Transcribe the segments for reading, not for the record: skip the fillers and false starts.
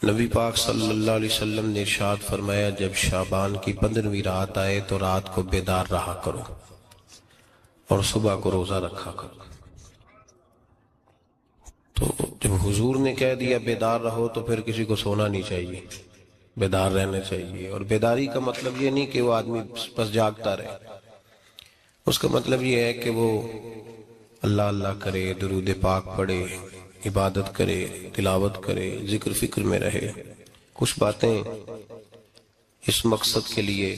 نبی پاک صلی اللہ علیہ وسلم نے ارشاد فرمایا، جب شعبان کی 15ویں رات آئے تو رات کو بیدار رہا کرو اور صبح کو روزہ رکھا کرو۔ تو جب حضور نے کہہ دیا بیدار رہو تو پھر کسی کو سونا نہیں چاہیے، بیدار رہنا چاہیے۔ اور بیداری کا مطلب یہ نہیں کہ وہ آدمی بس جاگتا رہے، اس کا مطلب یہ ہے کہ وہ اللہ اللہ کرے، درود پاک پڑھے، عبادت کرے، تلاوت کرے، ذکر فکر میں رہے۔ کچھ باتیں اس مقصد کے لیے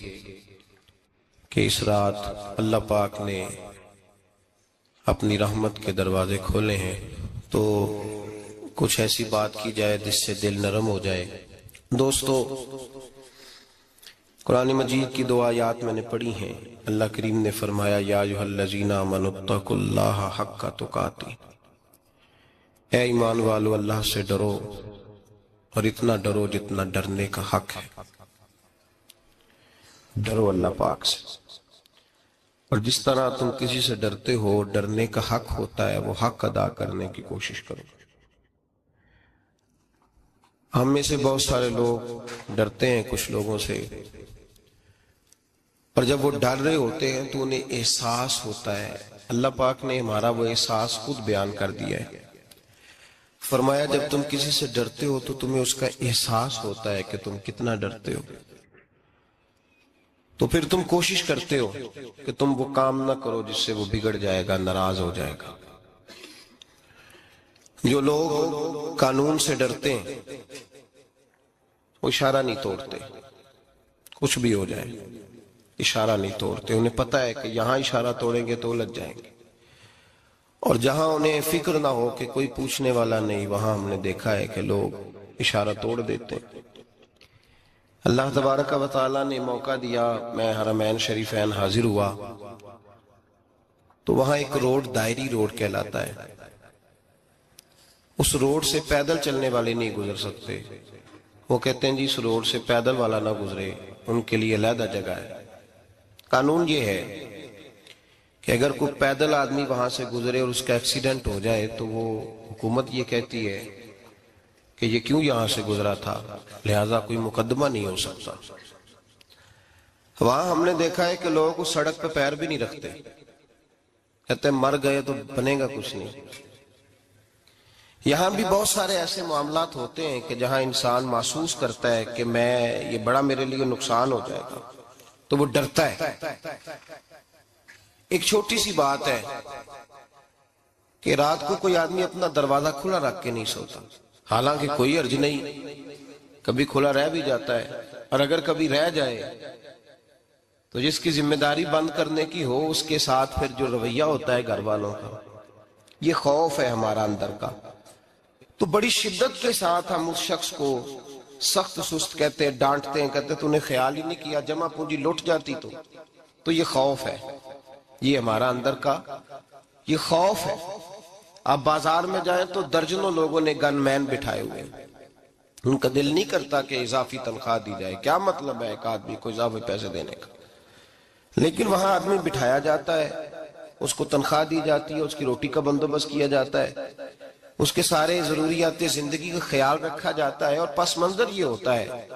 کہ اس رات اللہ پاک نے اپنی رحمت کے دروازے کھولے ہیں، تو کچھ ایسی بات کی جائے جس سے دل نرم ہو جائے۔ دوستو، قرآن مجید کی 2 آیات میں نے پڑھی ہیں۔ اللہ کریم نے فرمایا، یا ایھا الذین آمنوا اتقوا اللہ حق تقاتہ، اے ایمان والو اللہ سے ڈرو اور اتنا ڈرو جتنا ڈرنے کا حق ہے۔ ڈرو اللہ پاک سے، اور جس طرح تم کسی سے ڈرتے ہو، ڈرنے کا حق ہوتا ہے، وہ حق ادا کرنے کی کوشش کرو۔ ہم میں سے بہت سارے لوگ ڈرتے ہیں کچھ لوگوں سے، اور جب وہ ڈر رہے ہوتے ہیں تو انہیں احساس ہوتا ہے۔ اللہ پاک نے ہمارا وہ احساس خود بیان کر دیا ہے۔ فرمایا، جب تم کسی سے ڈرتے ہو تو تمہیں اس کا احساس ہوتا ہے کہ تم کتنا ڈرتے ہو، تو پھر تم کوشش کرتے ہو کہ تم وہ کام نہ کرو جس سے وہ بگڑ جائے گا، ناراض ہو جائے گا۔ جو لوگ قانون سے ڈرتے ہیں وہ اشارہ نہیں توڑتے، کچھ بھی ہو جائے اشارہ نہیں توڑتے۔ انہیں پتہ ہے کہ یہاں اشارہ توڑیں گے تو الجھ جائیں گے، اور جہاں انہیں فکر نہ ہو کہ کوئی پوچھنے والا نہیں، وہاں ہم نے دیکھا ہے کہ لوگ اشارہ توڑ دیتے ہیں۔ اللہ تبارک و تعالیٰ نے موقع دیا، میں حرمین شریفین حاضر ہوا تو وہاں ایک روڈ دائری روڈ کہلاتا ہے۔ اس روڈ سے پیدل چلنے والے نہیں گزر سکتے۔ وہ کہتے ہیں جی اس روڈ سے پیدل والا نہ گزرے، ان کے لیے علیحدہ جگہ ہے۔ قانون یہ ہے کہ اگر کوئی پیدل آدمی وہاں سے گزرے اور اس کا ایکسیڈنٹ ہو جائے تو وہ حکومت یہ کہتی ہے کہ یہ کیوں یہاں سے گزرا تھا، لہٰذا کوئی مقدمہ نہیں ہو سکتا۔ وہاں ہم نے دیکھا ہے کہ لوگ اس سڑک پہ پیر بھی نہیں رکھتے، کہتے ہیں مر گئے تو بنے گا کچھ نہیں۔ یہاں بھی بہت سارے ایسے معاملات ہوتے ہیں کہ جہاں انسان محسوس کرتا ہے کہ یہ بڑا میرے لیے نقصان ہو جائے گا، تو وہ ڈرتا ہے۔ ایک چھوٹی سی بات ہے کہ رات کو کوئی آدمی اپنا دروازہ کھلا رکھ کے نہیں سوتا، حالانکہ کوئی حرج نہیں، کبھی کھلا رہ بھی جاتا ہے، اور اگر کبھی رہ جائے تو جس کی ذمہ داری بند کرنے کی ہو اس کے ساتھ پھر جو رویہ ہوتا ہے گھر والوں کا، یہ خوف ہے ہمارا اندر کا، تو بڑی شدت کے ساتھ ہم اس شخص کو سخت سست کہتے ہیں، ڈانٹتے ہیں، کہتے ہیں تو نے خیال ہی نہیں کیا، جمع پونجی لٹ جاتی تو یہ خوف ہے، یہ ہمارا اندر کا یہ خوف ہے۔ آپ بازار میں جائیں تو درجنوں لوگوں نے گن مین بٹھائے ہوئے ہیں، ان کا دل نہیں کرتا کہ اضافی تنخواہ دی جائے، کیا مطلب ہے ایک آدمی کو اضافی پیسے دینے کا، لیکن وہاں آدمی بٹھایا جاتا ہے، اس کو تنخواہ دی جاتی ہے، اس کی روٹی کا بندوبست کیا جاتا ہے، اس کے سارے ضروریات زندگی کا خیال رکھا جاتا ہے، اور پس منظر یہ ہوتا ہے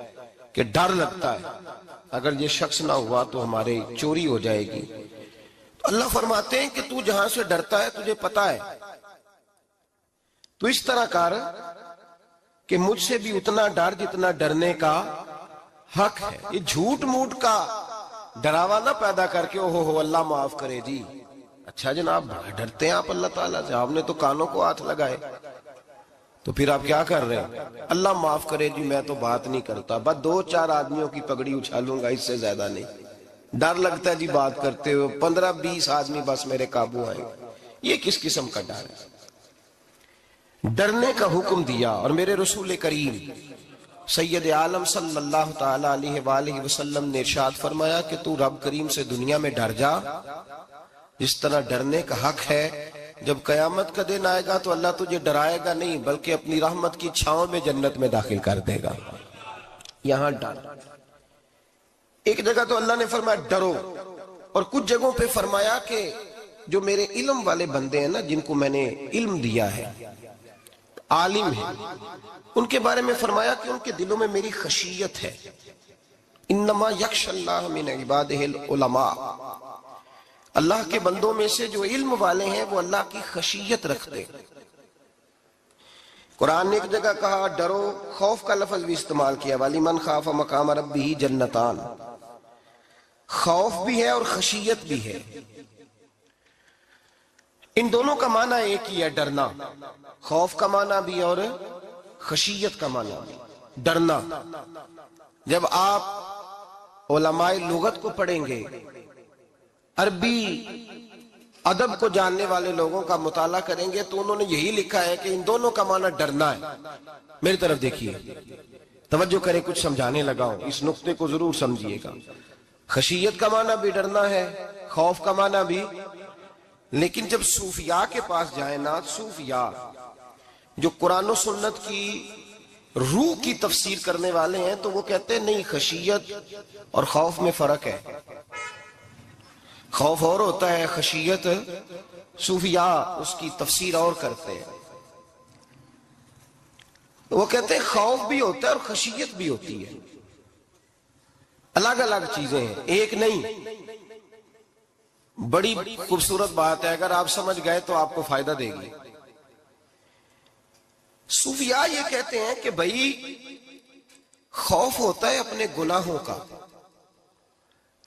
کہ ڈر لگتا ہے اگر یہ شخص نہ ہوا تو ہمارے چوری ہو جائے گی۔ تو اللہ فرماتے ہیں کہ تو جہاں سے ڈرتا ہے تجھے پتا ہے، تو اس طرح کر کہ مجھ سے بھی اتنا ڈر جتنا ڈرنے کا حق ہے۔ یہ جھوٹ موٹ کا ڈراوا نہ پیدا کر کے اوہ اللہ معاف کرے جی، اچھا جناب بڑا ڈرتے ہیں آپ اللہ تعالیٰ سے، آپ نے تو کانوں کو ہاتھ لگائے، تو پھر آپ کیا کر رہے ہیں؟ اللہ معاف کرے جی میں تو بات نہیں کرتا، بس 2-4 آدمیوں کی پگڑی اچھالوں گا، اس سے زیادہ نہیں۔ ڈر لگتا ہے جی بات کرتے ہو، 15-20 آدمی بس میرے قابو آئیں گے، یہ کس قسم کا ڈر ہے؟ ڈرنے کا حکم دیا، اور میرے رسول کریم سید عالم صلی اللہ تعالی علیہ وآلہ وسلم نے ارشاد فرمایا کہ تو رب کریم سے دنیا میں ڈر جا جس طرح ڈرنے کا حق ہے۔ جب قیامت کا دن آئے گا تو اللہ تجھے ڈرائے گا نہیں بلکہ اپنی رحمت کی چھاؤں میں جنت میں داخل کر دے گا۔ یہاں ڈر، ایک جگہ تو اللہ نے فرمایا ڈرو، اور کچھ جگہوں پہ فرمایا کہ جو میرے علم والے بندے ہیں نا، جن کو میں نے علم دیا ہے، عالم ہیں، ان کے بارے میں فرمایا کہ ان کے دلوں میں میری خشیت ہے. انما یخشی اللہ من عبادہ العلماء، اللہ کے بندوں میں سے جو علم والے ہیں وہ اللہ کی خشیت رکھتے. قرآن نے ایک جگہ کہا ڈرو، خوف کا لفظ بھی استعمال کیا، وَلِمَنْ خَافَ مَقَامَ رَبِّهِ جَنَّتَانِ، خوف بھی ہے اور خشیت بھی ہے. ان دونوں کا معنی ایک ہی ہے، ڈرنا. خوف کا معنی بھی اور خشیت کا معنی بھی، ڈرنا. جب آپ علماء لغت کو پڑھیں گے، عربی ادب کو جاننے والے لوگوں کا مطالعہ کریں گے، تو انہوں نے یہی لکھا ہے کہ ان دونوں کا معنی ڈرنا ہے. میری طرف دیکھیے، توجہ کریں، کچھ سمجھانے لگا ہوں، اس نقطے کو ضرور سمجھیے گا. خشیت کا معنی بھی ڈرنا ہے، خوف کا معنی بھی. لیکن جب صوفیاء کے پاس جائیں نا، صوفیاء جو قرآن و سنت کی روح کی تفسیر کرنے والے ہیں، تو وہ کہتے ہیں نہیں، خشیت اور خوف میں فرق ہے. خوف اور ہوتا ہے، خشیت صوفیاء اس کی تفسیر اور کرتے ہیں. وہ کہتے ہیں خوف بھی ہوتا ہے اور خشیت بھی ہوتی ہے، الگ الگ چیزیں ہیں، ایک نہیں. بڑی خوبصورت بات ہے، اگر آپ سمجھ گئے تو آپ کو فائدہ دے گی. صوفیاء یہ کہتے ہیں کہ بھائی خوف ہوتا ہے اپنے گناہوں کا،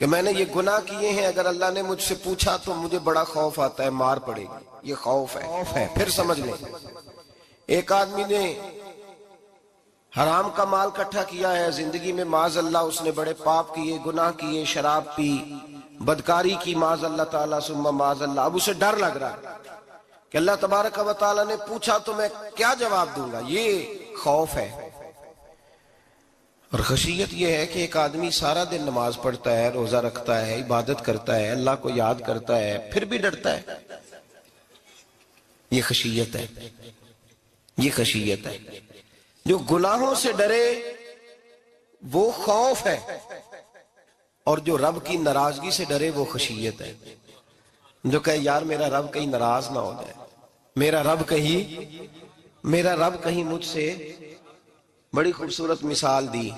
کہ میں نے یہ گناہ کیے ہیں، اگر اللہ نے مجھ سے پوچھا تو مجھے بڑا خوف آتا ہے، مار پڑے گی، یہ خوف ہے. پھر سمجھ لیں، ایک آدمی نے حرام کا مال اکٹھا کیا ہے زندگی میں، معاذ اللہ اس نے بڑے پاپ کیے، گناہ کیے، شراب پی، بدکاری کی، معاذ اللہ تعالیٰ ثم معاذ اللہ. اب اسے ڈر لگ رہا ہے کہ اللہ تبارک و تعالیٰ نے پوچھا تو میں کیا جواب دوں گا. یہ خوف ہے. اور خشیت یہ ہے کہ ایک آدمی سارا دن نماز پڑھتا ہے، روزہ رکھتا ہے، عبادت کرتا ہے، اللہ کو یاد کرتا ہے، پھر بھی ڈرتا ہے. یہ خشیت ہے، یہ خشیت ہے. جو گناہوں سے ڈرے وہ خوف ہے، اور جو رب کی ناراضگی سے ڈرے وہ خشیت ہے. جو کہے یار میرا رب کہیں ناراض نہ ہو جائے، میرا رب کہیں مجھ سے. بڑی خوبصورت مثال دی.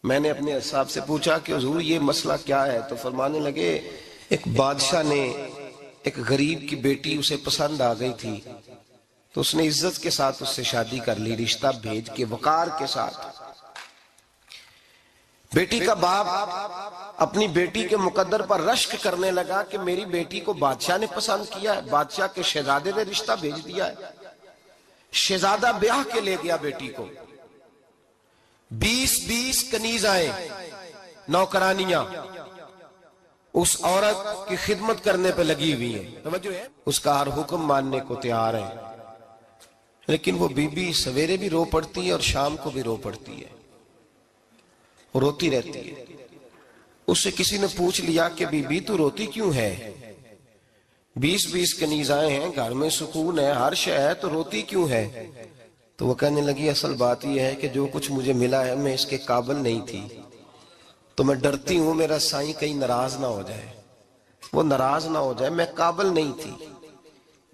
میں نے اپنے صاحب سے پوچھا کہ حضور یہ مسئلہ کیا ہے، تو فرمانے لگے ایک بادشاہ نے ایک غریب کی بیٹی اسے پسند آ گئی تھی، تو اس نے عزت کے ساتھ اس سے شادی کر لی، رشتہ بھیج کے وقار کے ساتھ. بیٹی کا باپ اپنی بیٹی کے مقدر پر رشک کرنے لگا کہ میری بیٹی کو بادشاہ نے پسند کیا ہے، بادشاہ کے شہزادے نے رشتہ بھیج دیا ہے. شہزادہ بیاہ کے لے گیا بیٹی کو. 20 کنیزائیں، نوکرانیاں اس عورت کی خدمت کرنے پہ لگی ہوئی ہیں. توجہ ہے، اس کا ہر حکم ماننے کو تیار ہے. لیکن وہ بی بی سویرے بھی رو پڑتی ہے اور شام کو بھی رو پڑتی ہے، روتی رہتی ہے. اس سے کسی نے پوچھ لیا کہ بی بی تو روتی کیوں ہے؟ 20 کنیزائیں ہیں، گھر میں سکون ہے، ہر شے ہے، تو روتی کیوں ہے؟ تو وہ کہنے لگی اصل بات یہ ہے کہ جو کچھ مجھے ملا ہے میں اس کے قابل نہیں تھی، تو میں ڈرتی ہوں میرا سائیں کہیں ناراض نہ ہو جائے. وہ ناراض نہ ہو جائے، میں قابل نہیں تھی،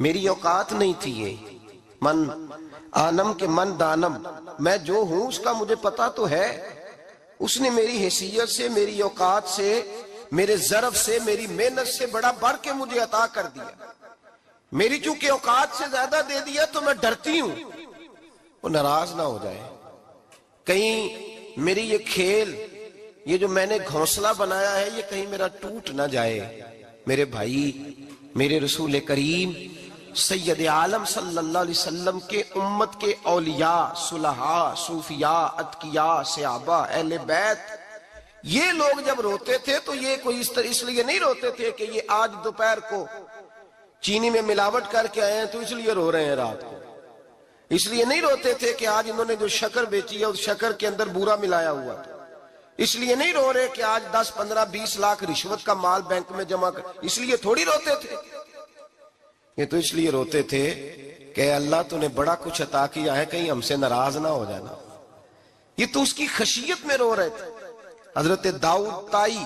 میری اوقات نہیں تھی. یہ من آنم کے من دانم، میں جو ہوں اس کا مجھے پتا تو ہے. اس نے میری حیثیت سے، میری اوقات سے، میرے ظرف سے، میری محنت سے بڑا بڑھ کے مجھے عطا کر دیا. میری چونکہ اوقات سے زیادہ دے دیا تو میں ڈرتی ہوں وہ ناراض نہ ہو جائے، کہیں میری یہ کھیل، یہ جو میں نے گھونسلہ بنایا ہے، یہ کہیں میرا ٹوٹ نہ جائے. میرے بھائی، میرے رسول کریم سید عالم صلی اللہ علیہ وسلم کے امت کے اولیاء، صلحاء، صوفیاء، اتقیاء، صحابہ، اہل بیت، یہ لوگ جب روتے تھے تو یہ کوئی اس لیے نہیں روتے تھے کہ یہ آج دوپہر کو چینی میں ملاوٹ کر کے آئے ہیں تو اس لیے رو رہے ہیں رات کو. اس لیے نہیں روتے تھے کہ آج انہوں نے جو شکر بیچی ہے اس شکر کے اندر بورا ملایا ہوا تھا. اس لیے نہیں رو رہے کہ آج 10 15 20 لاکھ رشوت کا مال بینک میں جمع کر، اس لیے تھوڑی روتے تھے. یہ تو اس لیے روتے تھے کہ اللہ تو نے بڑا کچھ عطا کیا ہے، کہیں ہم سے ناراض نہ ہو جانا. یہ تو اس کی خشیت میں رو رہے تھے. حضرت داؤد طائی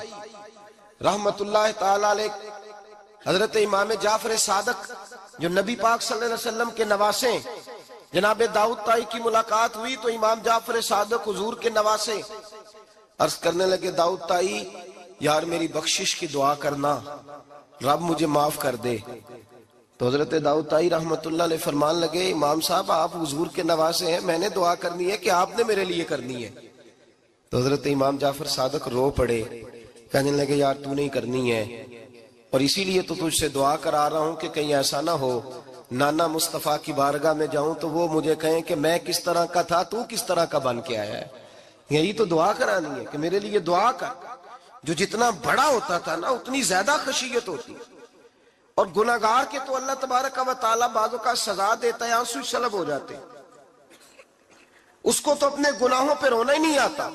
رحمت اللہ تعالی علیہ، حضرت امام جعفر صادق جو نبی پاک صلی اللہ علیہ وسلم کے نواسے، جناب داؤد طائی کی ملاقات ہوئی تو امام جعفر صادق حضور کے نواسے عرض کرنے لگے داؤد طائی یار میری بخشش کی دعا کرنا، رب مجھے معاف کر دے۔ تو حضرت داؤد طائی رحمت اللہ علیہ فرمان لگے امام صاحب آپ حضور کے نواسے ہیں، میں نے دعا کرنی ہے کہ آپ نے میرے لیے کرنی ہے؟ تو حضرت امام جعفر صادق رو پڑے، کہنے لگے یار تو نہیں کرنی ہے، اور اسی لیے تو تجھ سے دعا کرا رہا ہوں کہ کہیں ایسا نہ ہو نانا مصطفیٰ کی بارگاہ میں جاؤں تو وہ مجھے کہیں کہ میں کس طرح کا تھا تو کس طرح کا بن کے آیا ہے۔ یہی تو دعا کرانی ہے کہ میرے لیے دعا کر۔ جو جتنا بڑا ہوتا تھا نا اتنی زیادہ خشیت ہوتی، اور گناہگار کے تو اللہ تبارک و تعالیٰ بعضوں کا سزا دیتا ہے، آنسو سلب ہو جاتے، اس کو تو اپنے گناہوں پہ رونا ہی نہیں آتا۔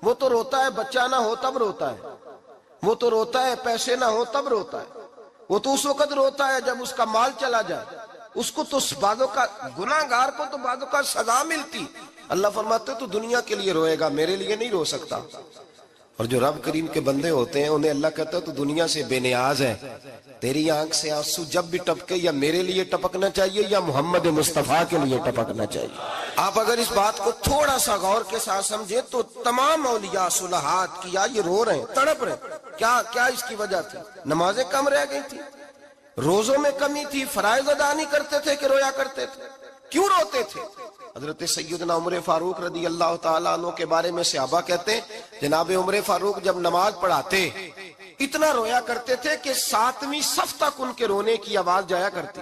وہ تو روتا ہے بچہ نہ ہو تب روتا ہے، وہ تو روتا ہے پیسے نہ ہو تب روتا ہے، وہ تو اس وقت روتا ہے جب اس کا مال چلا جائے۔ اس کو تو بعضوں کا گناہگار کو تو بعضوں کا سزا ملتی، اللہ فرماتے تو دنیا کے لیے روئے گا، میرے لیے نہیں رو سکتا۔ اور جو رب کریم کے بندے ہوتے ہیں انہیں اللہ کہتا ہے تو دنیا سے بے نیاز ہے، تیری آنکھ سے آنسو جب بھی ٹپکے یا میرے لیے ٹپکنا چاہیے یا محمد مصطفیٰ کے لیے ٹپکنا چاہیے۔ آپ اگر اس بات کو تھوڑا سا غور کے ساتھ سمجھے تو تمام اولیاء صلحات کیا یہ رو رہے ہیں، تڑپ رہے ہیں، کیا اس کی وجہ تھی؟ نمازیں کم رہ گئی تھی، روزوں میں کمی تھی، فرائض ادا نہیں کرتے تھے کہ رویا کرتے تھے؟ کیوں روتے تھے؟ حضرت سیدنا عمر فاروق رضی اللہ تعالیٰ عنہ کے بارے میں صحابہ کہتے ہیں جناب عمر فاروق جب نماز پڑھاتے اتنا رویا کرتے تھے کہ 7ویں صف تک ان کے رونے کی آواز جایا کرتی،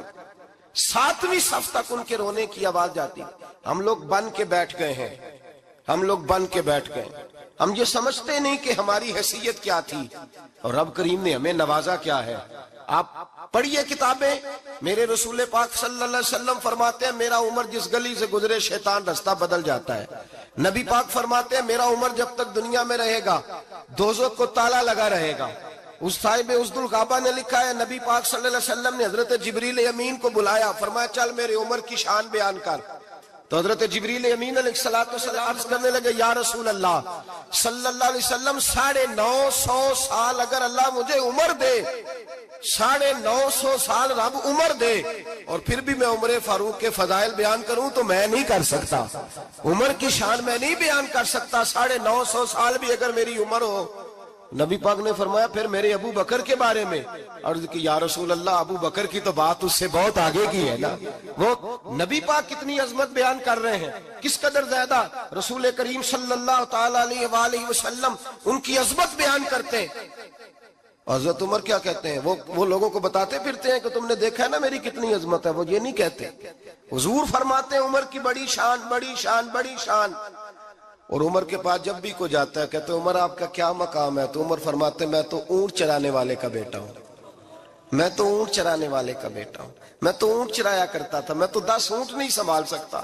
7ویں صف تک ان کے رونے کی آواز جاتی۔ ہم لوگ بن کے بیٹھ گئے ہیں، ہم لوگ بن کے بیٹھ گئے، ہم یہ سمجھتے نہیں کہ ہماری حیثیت کیا تھی اور رب کریم نے ہمیں نوازا کیا ہے۔ آپ پڑھیے کتابیں، میرے رسول پاک صلی اللہ علیہ وسلم فرماتے ہیں میرا عمر جس گلی سے گزرے شیطان رستہ بدل جاتا ہے۔ نبی پاک فرماتے ہیں میرا عمر جب تک دنیا میں رہے گا دوزخ کو تالا لگا رہے گا۔ اس صاحب عزد الغابہ نے لکھا ہے نبی پاک صلی اللہ علیہ وسلم نے حضرت جبریل امین کو بلایا، فرمایا چل میرے عمر کی شان بیان کر۔ تو حضرت جبریل امین علیہ السلام عرض کرنے لگے یا رسول اللہ صلی اللہ علیہ وسلم 950 سال اگر اللہ مجھے عمر دے، 950 سال رب عمر دے اور پھر بھی میں عمر فاروق کے فضائل بیان کروں تو میں نہیں کر سکتا، عمر کی شان میں نہیں بیان کر سکتا، 950 سال بھی اگر میری عمر ہو۔ نبی پاک نے فرمایا پھر میرے ابو بکر کے بارے میں، عرض کی یا رسول اللہ ابو بکر کی تو بات اس سے بہت آگے کی ہے نا، وہ نبی پاک کتنی عظمت بیان کر رہے ہیں، کس قدر زیادہ رسول کریم صلی اللہ تعالی علیہ وآلہ وسلم ان کی عظمت بیان کرتے ہیں۔ حضرت عمر کیا کہتے ہیں، وہ لوگوں کو بتاتے پھرتے ہیں کہ تم نے دیکھا ہے نا میری کتنی عظمت ہے، وہ یہ نہیں کہتے۔ حضور فرماتے ہیں عمر کی بڑی شان بڑی شان بڑی شان، اور عمر کے پاس جب بھی کوئی جاتا ہے کہتے ہیں عمر آپ کا کیا مقام ہے، تو عمر فرماتے ہیں میں تو اونٹ چرانے والے کا بیٹا ہوں، میں تو اونٹ چرانے والے کا بیٹا ہوں، میں تو اونٹ چرایا کرتا تھا، میں تو 10 اونٹ نہیں سنبھال سکتا۔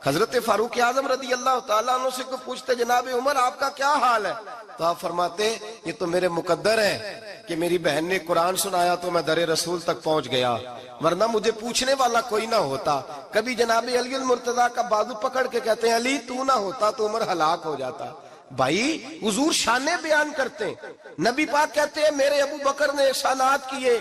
حضرت فاروق اعظم رضی اللہ تعالیٰ عنہ سے کوئی پوچھتے جناب عمر آپ کا کیا حال ہے، تو آپ فرماتے یہ تو میرے مقدر ہے کہ میری بہن نے قرآن سنایا تو میں در رسول تک پہنچ گیا، ورنہ مجھے پوچھنے والا کوئی نہ ہوتا۔ کبھی جناب علی المرتضیٰ کا بازو پکڑ کے کہتے ہیں علی تو نہ ہوتا تو عمر ہلاک ہو جاتا۔ بھائی حضور شانیں بیان کرتے ہیں، نبی پاک کہتے ہیں میرے ابو بکر نے احسانات کیے،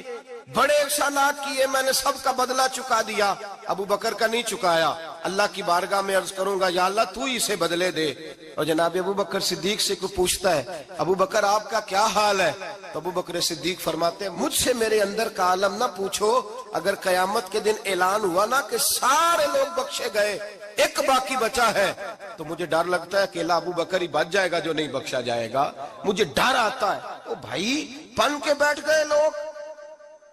بڑے احسانات کیے، میں نے سب کا بدلہ چکا دیا، ابو بکر کا نہیں چکایا، اللہ کی بارگاہ میں عرض کروں گا یا اللہ تو ہی اسے بدلے دے۔ اور جناب ابو بکر صدیق سے کوئی پوچھتا ہے ابو بکر آپ کا کیا حال ہے، تو ابو بکر صدیق فرماتے ہیں مجھ سے میرے اندر کا عالم نہ پوچھو، اگر قیامت کے دن اعلان ہوا نا کہ سارے لوگ بخشے گئے ایک باقی بچا ہے تو مجھے ڈر لگتا ہے اکیلا ابو بکر ہی بچ جائے گا جو نہیں بخشا جائے گا، مجھے ڈر آتا ہے۔ تو بھائی بن کے بیٹھ گئے لوگ،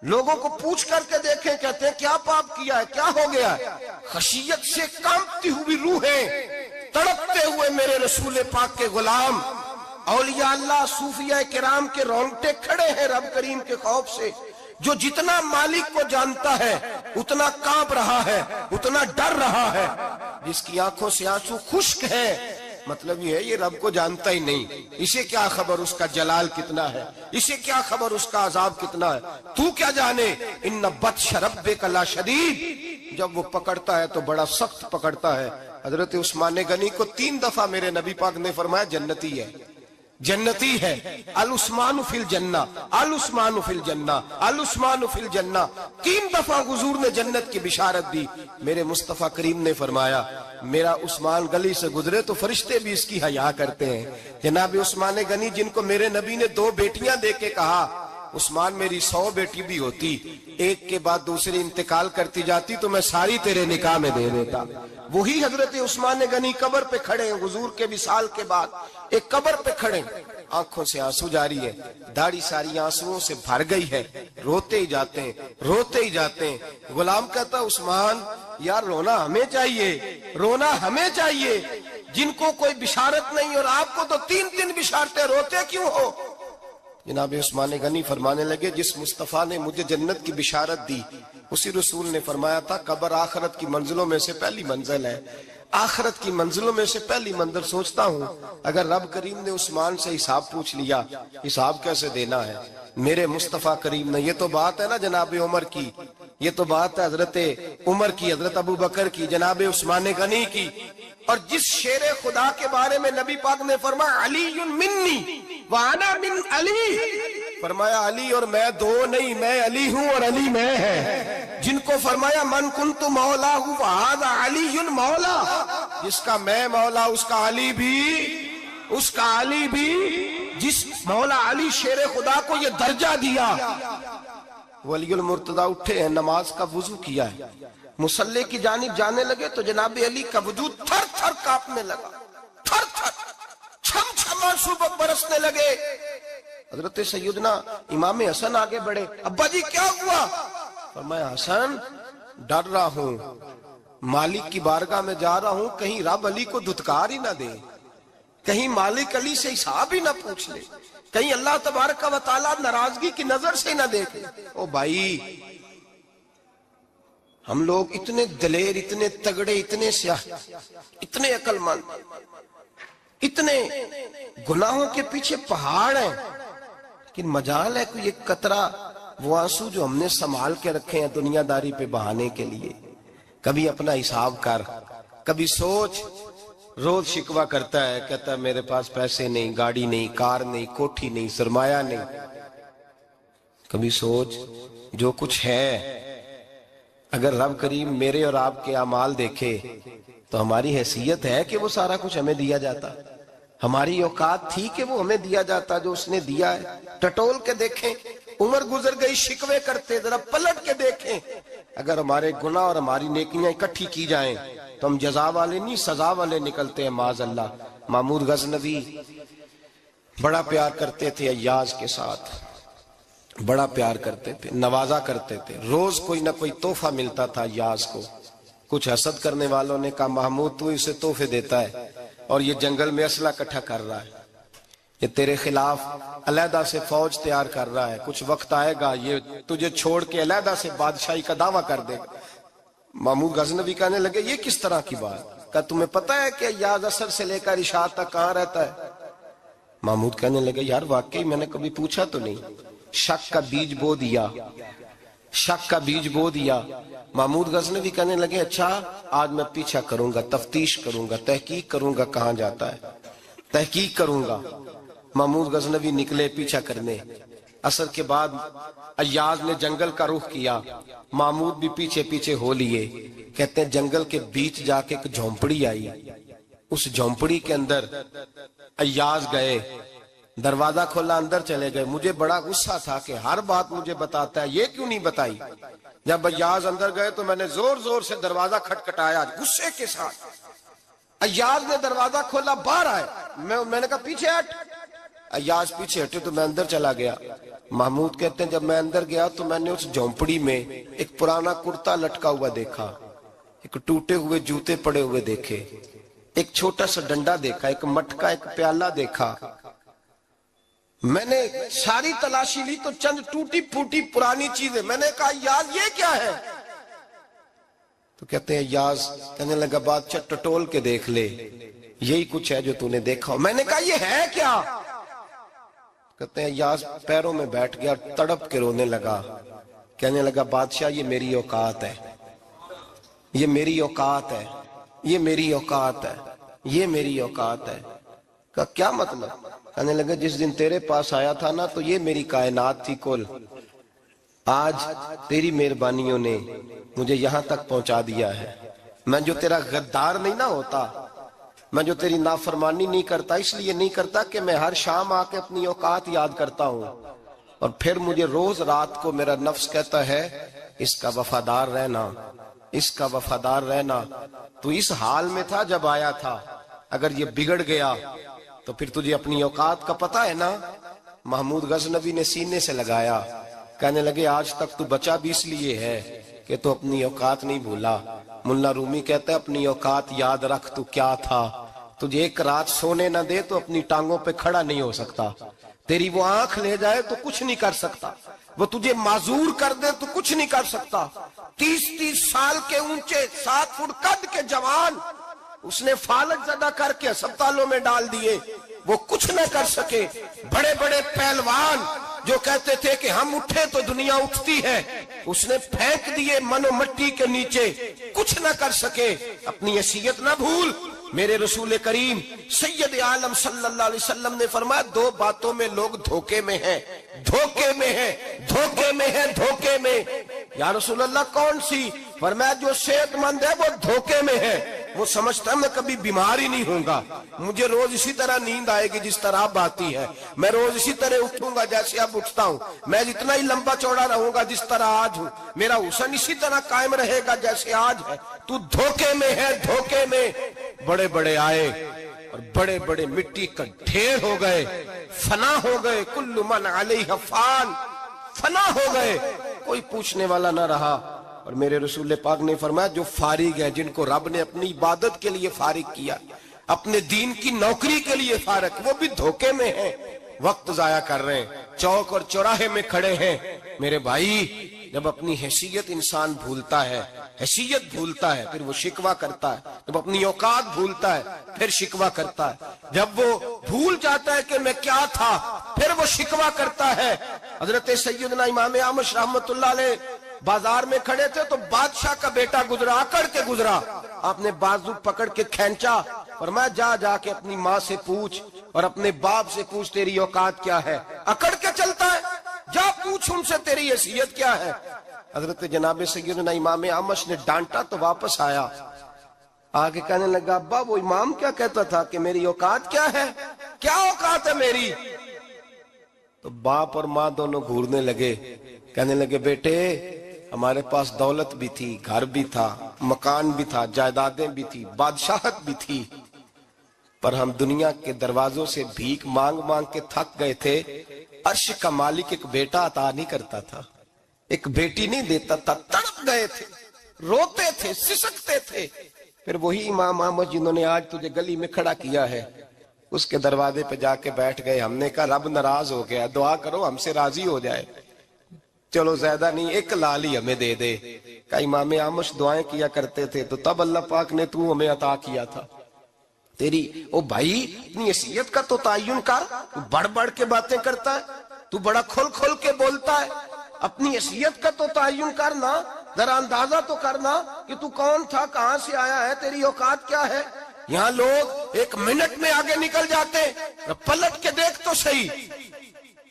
لوگوں کو پوچھ کر کے دیکھیں، کہتے ہیں کیا پاپ کیا ہے، کیا ہو گیا ہے؟ خشیت سے کانپتی ہوئی روحیں، تڑپتے ہوئے میرے رسول پاک کے غلام، اولیاء اللہ صوفیاء کرام کے رونگٹے کھڑے ہیں رب کریم کے خوف سے۔ جو جتنا مالک کو جانتا ہے اتنا کانپ رہا ہے، اتنا ڈر رہا ہے، جس کی آنکھوں سے آنسو خشک ہے مطلب یہ ہے یہ رب کو جانتا ہی نہیں، اسے کیا خبر اس کا جلال کتنا ہے، اسے کیا خبر اس کا عذاب کتنا ہے، تو کیا جانے ان بطش ربک لشدید، جب وہ پکڑتا ہے تو بڑا سخت پکڑتا ہے۔ حضرت عثمان غنی کو 3 دفعہ میرے نبی پاک نے فرمایا جنتی ہے، جنتی ہے. العثمان فی الجنہ، العثمان فی الجنہ، العثمان فی الجنہ. 3 دفعہ حضور نے جنت کی بشارت دی. میرے مصطفیٰ کریم نے فرمایا میرا عثمان گلی سے گزرے تو فرشتے بھی اس کی حیا کرتے ہیں. جناب عثمان غنی جن کو میرے نبی نے 2 بیٹیاں دے کے کہا عثمان میری 100 بیٹی بھی ہوتی، ایک کے بعد دوسری انتقال کرتی جاتی تو میں ساری تیرے نکاح میں دے دیتا. وہی حضرت عثمان غنی قبر پہ کھڑے ہیں حضور کے وصال کے بعد. ایک قبر پہ کھڑے، آنکھوں سے آنسو جاری ہے، داڑھی ساری آنسوؤں سے بھر گئی ہے، روتے ہی جاتے ہیں، روتے ہی جاتے ہیں. غلام کہتا عثمان یار رونا ہمیں چاہیے، رونا ہمیں چاہیے جن کو کوئی بشارت نہیں اور آپ کو تو 3 بشارتیں، روتے کیوں ہو؟ جناب عثمان غنی فرمانے لگے جس مصطفیٰ نے مجھے جنت کی بشارت دی اسی رسول نے فرمایا تھا قبر آخرت کی منزلوں میں سے پہلی منزل ہے. آخرت کی منزلوں میں سے پہلی منزل. سوچتا ہوں اگر رب کریم نے عثمان سے حساب پوچھ لیا حساب کیسے دینا ہے؟ میرے مصطفیٰ کریم نے. یہ تو بات ہے نا جناب عمر کی، یہ تو بات ہے حضرت عمر کی، حضرت ابو بکر کی، جناب عثمان غنی کی. اور جس شیر خدا کے بارے میں نبی پاک نے فرمایا علی منی وانا من علی، فرمایا علی اور میں 2 نہیں، میں علی ہوں اور علی میں ہے. جن کو فرمایا من کنت مولا ہوں وہذا علی مولا، جس کا میں مولا اس کا علی بھی، اس کا علی بھی. جس مولا علی شیر خدا کو یہ درجہ دیا. ولی المرتضی اٹھے ہیں، نماز کا وضو کیا ہے، مصلی کی جانب جانے لگے تو جناب علی کا وجود تھر تھر کانپنے لگا، تھر تھر چھم چھم آنسو برسنے لگے. حضرت سیدنا امام حسن آگے بڑھے، ابا جی کیا ہوا؟ فرمایا حسن ڈر رہا ہوں، مالک کی بارگاہ میں جا رہا ہوں، کہیں رب علی کو دھتکار ہی نہ دے، کہیں مالک علی سے حساب ہی نہ پوچھ لے، کہیں اللہ تبارک و تعالیٰ ناراضگی کی نظر سے نہ دیکھے. او بھائی ہم لوگ اتنے دلیر، اتنے تگڑے، اتنے سیاہ، اتنے عقل مند، اتنے گناہوں کے پیچھے پہاڑ ہیں، لیکن مجال ہے کوئی ایک قطرہ وہ آنسو جو ہم نے سنبھال کے رکھے ہیں دنیا داری پہ بہانے کے لیے. کبھی اپنا حساب کر، کبھی سوچ. روز شکوہ کرتا ہے، کہتا ہے میرے پاس پیسے نہیں، گاڑی نہیں، کار نہیں، کوٹھی نہیں، سرمایہ نہیں. کبھی سوچ جو کچھ ہے اگر رب کریم میرے اور آپ کے اعمال دیکھے تو ہماری حیثیت ہے کہ وہ سارا کچھ ہمیں دیا جاتا؟ ہماری اوقات تھی کہ وہ ہمیں دیا جاتا جو اس نے دیا ہے؟ ٹٹول کے دیکھیں، عمر گزر گئی شکوے کرتے، ذرا پلٹ کے دیکھیں. اگر ہمارے گناہ اور ہماری نیکیاں اکٹھی کی جائیں تو ہم جزا والے نہیں سزا والے نکلتے ہیں معاذ اللہ. محمود غزنوی بڑا پیار کرتے تھے ایاز کے ساتھ، بڑا پیار کرتے تھے، نوازا کرتے تھے. روز کوئی نہ کوئی تحفہ ملتا تھا ایاز کو. کچھ حسد کرنے والوں نے کہا محمود تو اسے تحفے دیتا ہے اور یہ جنگل میں اسلحہ اکٹھا کر رہا ہے، یہ تیرے خلاف علیحدہ سے فوج تیار کر رہا ہے، کچھ وقت آئے گا یہ تجھے چھوڑ کے علیحدہ سے بادشاہی کا دعویٰ کر دے گا. محمود غزنوی کہنے لگے یہ کس طرح کی بات؟ کہا تمہیں پتہ ہے کہ ایاز عصر سے لے کر عشاء تک کہاں رہتا ہے؟ محمود کہنے لگے یار واقعی میں نے کبھی پوچھا تو نہیں. شک کا بیج بو دیا، شک کا بیج بو دیا. محمود غزنوی کہنے لگے اچھا آج میں پیچھا کروں گا، تفتیش کروں گا، تحقیق کروں گا کہاں جاتا ہے، تحقیق کروں گا. محمود غزنوی نکلے پیچھا کرنے. عصر کے بعد ایاز نے جنگل کا رخ کیا، محمود بھی پیچھے پیچھے ہو لیے. کہتے ہیں جنگل کے بیچ جا کے ایک جھونپڑی آئی، اس جھونپڑی کے اندر ایاز گئے، دروازہ کھولا، اندر چلے گئے. مجھے بڑا غصہ تھا کہ ہر بات مجھے بتاتا ہے، یہ کیوں نہیں بتائی؟ جب ایاز اندر گئے تو میں نے زور زور سے دروازہ کھٹکھٹایا غصے کے ساتھ. ایاز نے دروازہ کھولا، باہر آئے. میں نے کہا پیچھے ہٹ. ایاز پیچھے ہٹے تو میں اندر چلا گیا. محمود کہتے ہیں جب میں اندر گیا تو میں نے اس جھونپڑی میں ایک پرانا کرتا لٹکا ہوا دیکھا، ایک ٹوٹے ہوئے جوتے پڑے ہوئے دیکھے، ایک چھوٹا سا ڈنڈا دیکھا، ایک مٹکا، ایک پیالہ دیکھا. میں نے ساری تلاشی لی تو چند ٹوٹی پھوٹی پرانی چیزیں. میں نے کہا ایاز یہ کیا ہے؟ تو کہتے ہیں ایاز کہنے لگا بادشاہ ٹٹول کے دیکھ لے، یہی کچھ ہے جو تو نے دیکھا. میں نے کہا یہ ہے کیا؟ کہتے ہیں ایاز پیروں میں بیٹھ گیا، تڑپ کے رونے لگا. کہنے لگا بادشاہ یہ میری اوقات ہے، یہ میری اوقات ہے، یہ میری اوقات ہے، یہ میری اوقات ہے. کہا کیا مطلب؟ کہنے لگا جس دن تیرے پاس آیا تھا نا تو یہ میری کائنات تھی کل، آج تیری مہربانیوں نے مجھے یہاں تک پہنچا دیا ہے۔ میں جو تیرا غدار نہیں نہ ہوتا، میں جو تیری نافرمانی نہیں کرتا، اس لیے نہیں کرتا کہ میں ہر شام آ کے اپنی اوقات یاد کرتا ہوں، اور پھر مجھے روز رات کو میرا نفس کہتا ہے اس کا وفادار رہنا، اس کا وفادار رہنا۔ تو اس حال میں تھا جب آیا تھا، اگر یہ بگڑ گیا تو پھر تجھے اپنی اوقات کا پتہ ہے نا۔ محمود غزنوی نے سینے سے لگایا، کہنے لگے آج تک تو بچا بھی اس لیے ہے کہ تو اپنی اوقات نہیں بھولا۔ ملا رومی کہتا ہے اپنی اوقات یاد رکھ، تو کیا تھا، تجھے ایک رات سونے نہ دے تو اپنی ٹانگوں پہ کھڑا نہیں ہو سکتا، تیری وہ آنکھ لے جائے تو کچھ نہیں کر سکتا، وہ تجھے معذور کر دے تو کچھ نہیں کر سکتا۔ 30 سال کے اونچے 7 فٹ قد کے جوان اس نے فالج زدہ کر کے ہسپتالوں میں ڈال دیے، وہ کچھ نہ کر سکے۔ بڑے بڑے پہلوان جو کہتے تھے کہ ہم اٹھے تو دنیا اٹھتی ہے، اس نے پھینک دیے منو مٹی کے نیچے، کچھ نہ کر سکے۔ اپنی حیثیت نہ بھول۔ میرے رسول کریم سید عالم صلی اللہ علیہ وسلم نے فرمایا 2 باتوں میں لوگ دھوکے میں ہیں، دھوکے میں ہیں، دھوکے میں ہیں، دھوکے میں۔ یا رسول اللہ کون سی؟ فرمایا جو صحت مند ہے وہ دھوکے میں ہے، وہ سمجھتا ہے میں کبھی بیمار ہی نہیں ہوں گا، مجھے روز اسی طرح نیند آئے گی جس طرح اب آتی ہے، میں روز اسی طرح اٹھوں گا جیسے اب اٹھتا ہوں، میں جتنا ہی لمبا چوڑا رہوں گا جس طرح آج ہوں، میرا حسن اسی طرح قائم رہے گا جیسے آج ہے۔ تو دھوکے میں ہے، دھوکے میں۔ بڑے بڑے آئے اور بڑے بڑے مٹی کا ڈھیر ہو گئے، فنا ہو گئے، کل من علیہ فان، فنا ہو گئے، کوئی پوچھنے والا نہ رہا۔ اور میرے رسول پاک نے فرمایا جو فارغ ہے، جن کو رب نے اپنی عبادت کے لیے فارغ کیا، اپنے دین کی نوکری کے لیے فارغ، وہ بھی دھوکے میں ہیں، وقت ضائع کر رہے ہیں، چوک اور چوراہے میں کھڑے ہیں۔ میرے بھائی جب اپنی حیثیت انسان بھولتا ہے، حیثیت بھولتا ہے پھر وہ شکوہ کرتا ہے، جب اپنی اوقات بھولتا ہے پھر شکوہ کرتا ہے، جب وہ بھول جاتا ہے کہ میں کیا تھا پھر وہ شکوہ کرتا ہے۔ حضرت سیدنا امام اعمش رحمت اللہ علیہ بازار میں کھڑے تھے تو بادشاہ کا بیٹا گزرا، اکڑ کے گزرا، آپ نے بازو پکڑ کے کھینچا، فرمایا جا کے اپنی ماں سے پوچھ اور اپنے باپ سے پوچھ تیری اوقات کیا ہے۔ اکڑ کے چلتا ہے، جا پوچھ ان سے تیری حیثیت کیا ہے۔ حضرت جناب سیدنا امام اعمش نے ڈانٹا تو واپس آیا، آگے کہنے لگا ابا وہ امام کیا کہتا تھا کہ میری اوقات کیا ہے، کیا اوقات ہے میری؟ تو باپ اور ماں دونوں گھورنے لگے، کہنے لگے بیٹے ہمارے پاس دولت بھی تھی، گھر بھی تھا، مکان بھی تھا، جائیدادیں بھی تھی، بادشاہت بھی تھی، پر ہم دنیا کے دروازوں سے بھیک مانگ مانگ کے تھک گئے تھے۔ عرش کا مالک ایک بیٹا عطا نہیں کرتا تھا، ایک بیٹی نہیں دیتا تھا، تڑپ گئے تھے، روتے تھے، سسکتے تھے۔ پھر وہی امام احمد جنہوں نے آج تجھے گلی میں کھڑا کیا ہے اس کے دروازے پہ جا کے بیٹھ گئے۔ ہم نے کہا رب ناراض ہو گیا، دعا کرو ہم سے راضی ہو جائے، چلو زیادہ نہیں ایک لال ہی ہمیں دے دے۔ کہ امام اعمش دعائیں کیا کرتے تھے تو تب اللہ پاک نے تو ہمیں عطا کیا تھا۔ تیری او بھائی اپنی حیثیت کا تو تعین کر، تو بڑھ بڑھ کے باتیں کرتا ہے، تو بڑا کھل کھل کے بولتا ہے، اپنی حیثیت کا تو تعین کرنا، ذرا اندازہ تو کرنا کہ تو کون تھا، کہاں سے آیا ہے، تیری اوقات کیا ہے۔ یہاں لوگ 1 منٹ میں آگے نکل جاتے، پلٹ کے دیکھ تو صحیح۔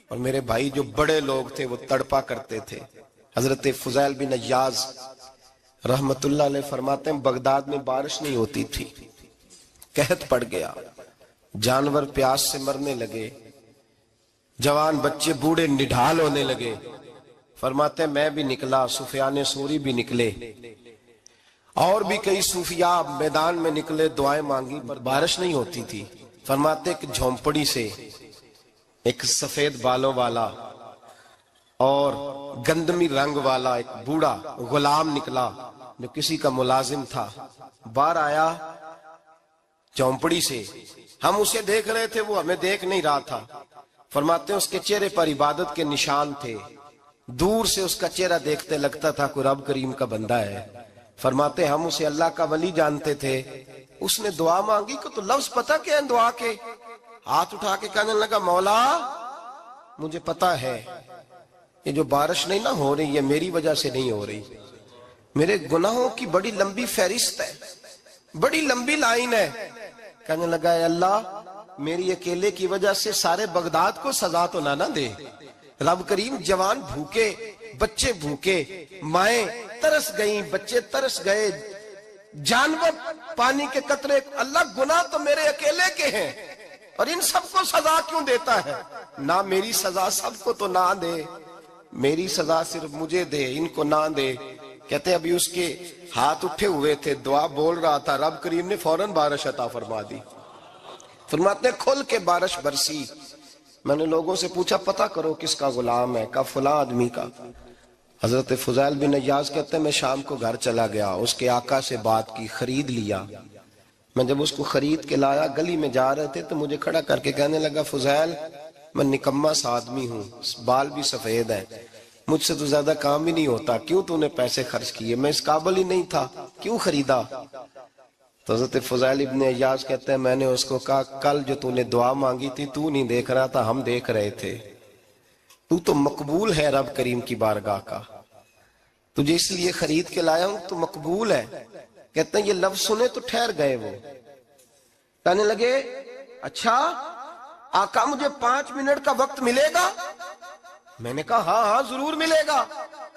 اور میرے بھائی جو بڑے لوگ تھے وہ تڑپا کرتے تھے۔ حضرت فضیل بن عیاض رحمت اللہ علیہ فرماتے ہیں بغداد میں بارش نہیں ہوتی تھی، قحط پڑ گیا، جانور پیاس سے مرنے لگے، جوان بچے بوڑھے نڈھال ہونے لگے۔ فرماتے ہیں میں بھی نکلا، سفیان ثوری بھی نکلے، اور بھی کئی صوفیاء میدان میں نکلے، دعائیں مانگی پر بارش نہیں ہوتی تھی۔ فرماتے ایک جھونپڑی سے ایک سفید بالوں والا اور گندمی رنگ والا ایک بوڑھا غلام نکلا جو کسی کا ملازم تھا، باہر آیا جھونپڑی سے، ہم اسے دیکھ رہے تھے، وہ ہمیں دیکھ نہیں رہا تھا۔ فرماتے ہیں اس کے چہرے پر عبادت کے نشان تھے، دور سے اس کا چہرہ دیکھتے لگتا تھا کوئی رب کریم کا بندہ ہے۔ فرماتے ہم اسے اللہ کا ولی جانتے تھے۔ اس نے دعا مانگی کہ تو لفظ پتہ کیا ہے دعا کے؟ ہاتھ اٹھا کے کہنے لگا مولا مجھے پتا ہے یہ جو بارش نہیں نہ ہو رہی ہے میری وجہ سے نہیں ہو رہی، میرے گناہوں کی بڑی لمبی فہرست ہے، بڑی لمبی لائن ہے۔ کہنے لگا اے اللہ میری اکیلے کی وجہ سے سارے بغداد کو سزا تو نہ دے۔ رب کریم جوان بھوکے، بچے بھوکے، مائیں ترس گئیں، بچے ترس گئے، جانور پانی کے قطرے، اللہ گناہ تو میرے اکیلے کے ہیں اور ان سب کو سزا کیوں دیتا ہے؟ نہ میری سزا سب کو تو نہ دے، میری سزا صرف مجھے دے، ان کو نہ دے۔ کہتے ہیں ابھی اس کے ہاتھ اٹھے ہوئے تھے، دعا بول رہا تھا، رب کریم نے فوراً بارش عطا فرما دی۔ فرماتے ہیں کھل کے بارش برسی۔ میں نے لوگوں سے پوچھا پتہ کرو کس کا غلام ہے، کہا فلاں آدمی کا۔ حضرت فضیل بن عیاض کہتے ہیں میں شام کو گھر چلا گیا، اس کے آقا سے بات کی، خرید لیا۔ میں جب اس کو خرید کے لایا، گلی میں جا رہے تھے تو مجھے کھڑا کر کے کہنے لگا فضیل میں نکما سا آدمی ہوں، بال بھی سفید ہیں، مجھ سے تو زیادہ کام ہی نہیں ہوتا، کیوں تو نے پیسے خرچ کیے؟ میں اس قابل ہی نہیں تھا، کیوں خریدا؟ تو حضرت فضیل ابن عیاض کہتے ہیں میں نے اس کو کہا کل جو تو نے دعا مانگی تھی تو نہیں دیکھ رہا تھا، ہم دیکھ رہے تھے، تو مقبول ہے رب کریم کی بارگاہ کا، تجھے اس لیے خرید کے لایا ہوں، تو مقبول ہے۔ کہتے ہیں یہ لفظ سنے تو ٹھہر گئے، وہ کہنے لگے اچھا آقا مجھے 5 منٹ کا وقت ملے گا؟ میں نے کہا ہاں ہاں ضرور ملے گا۔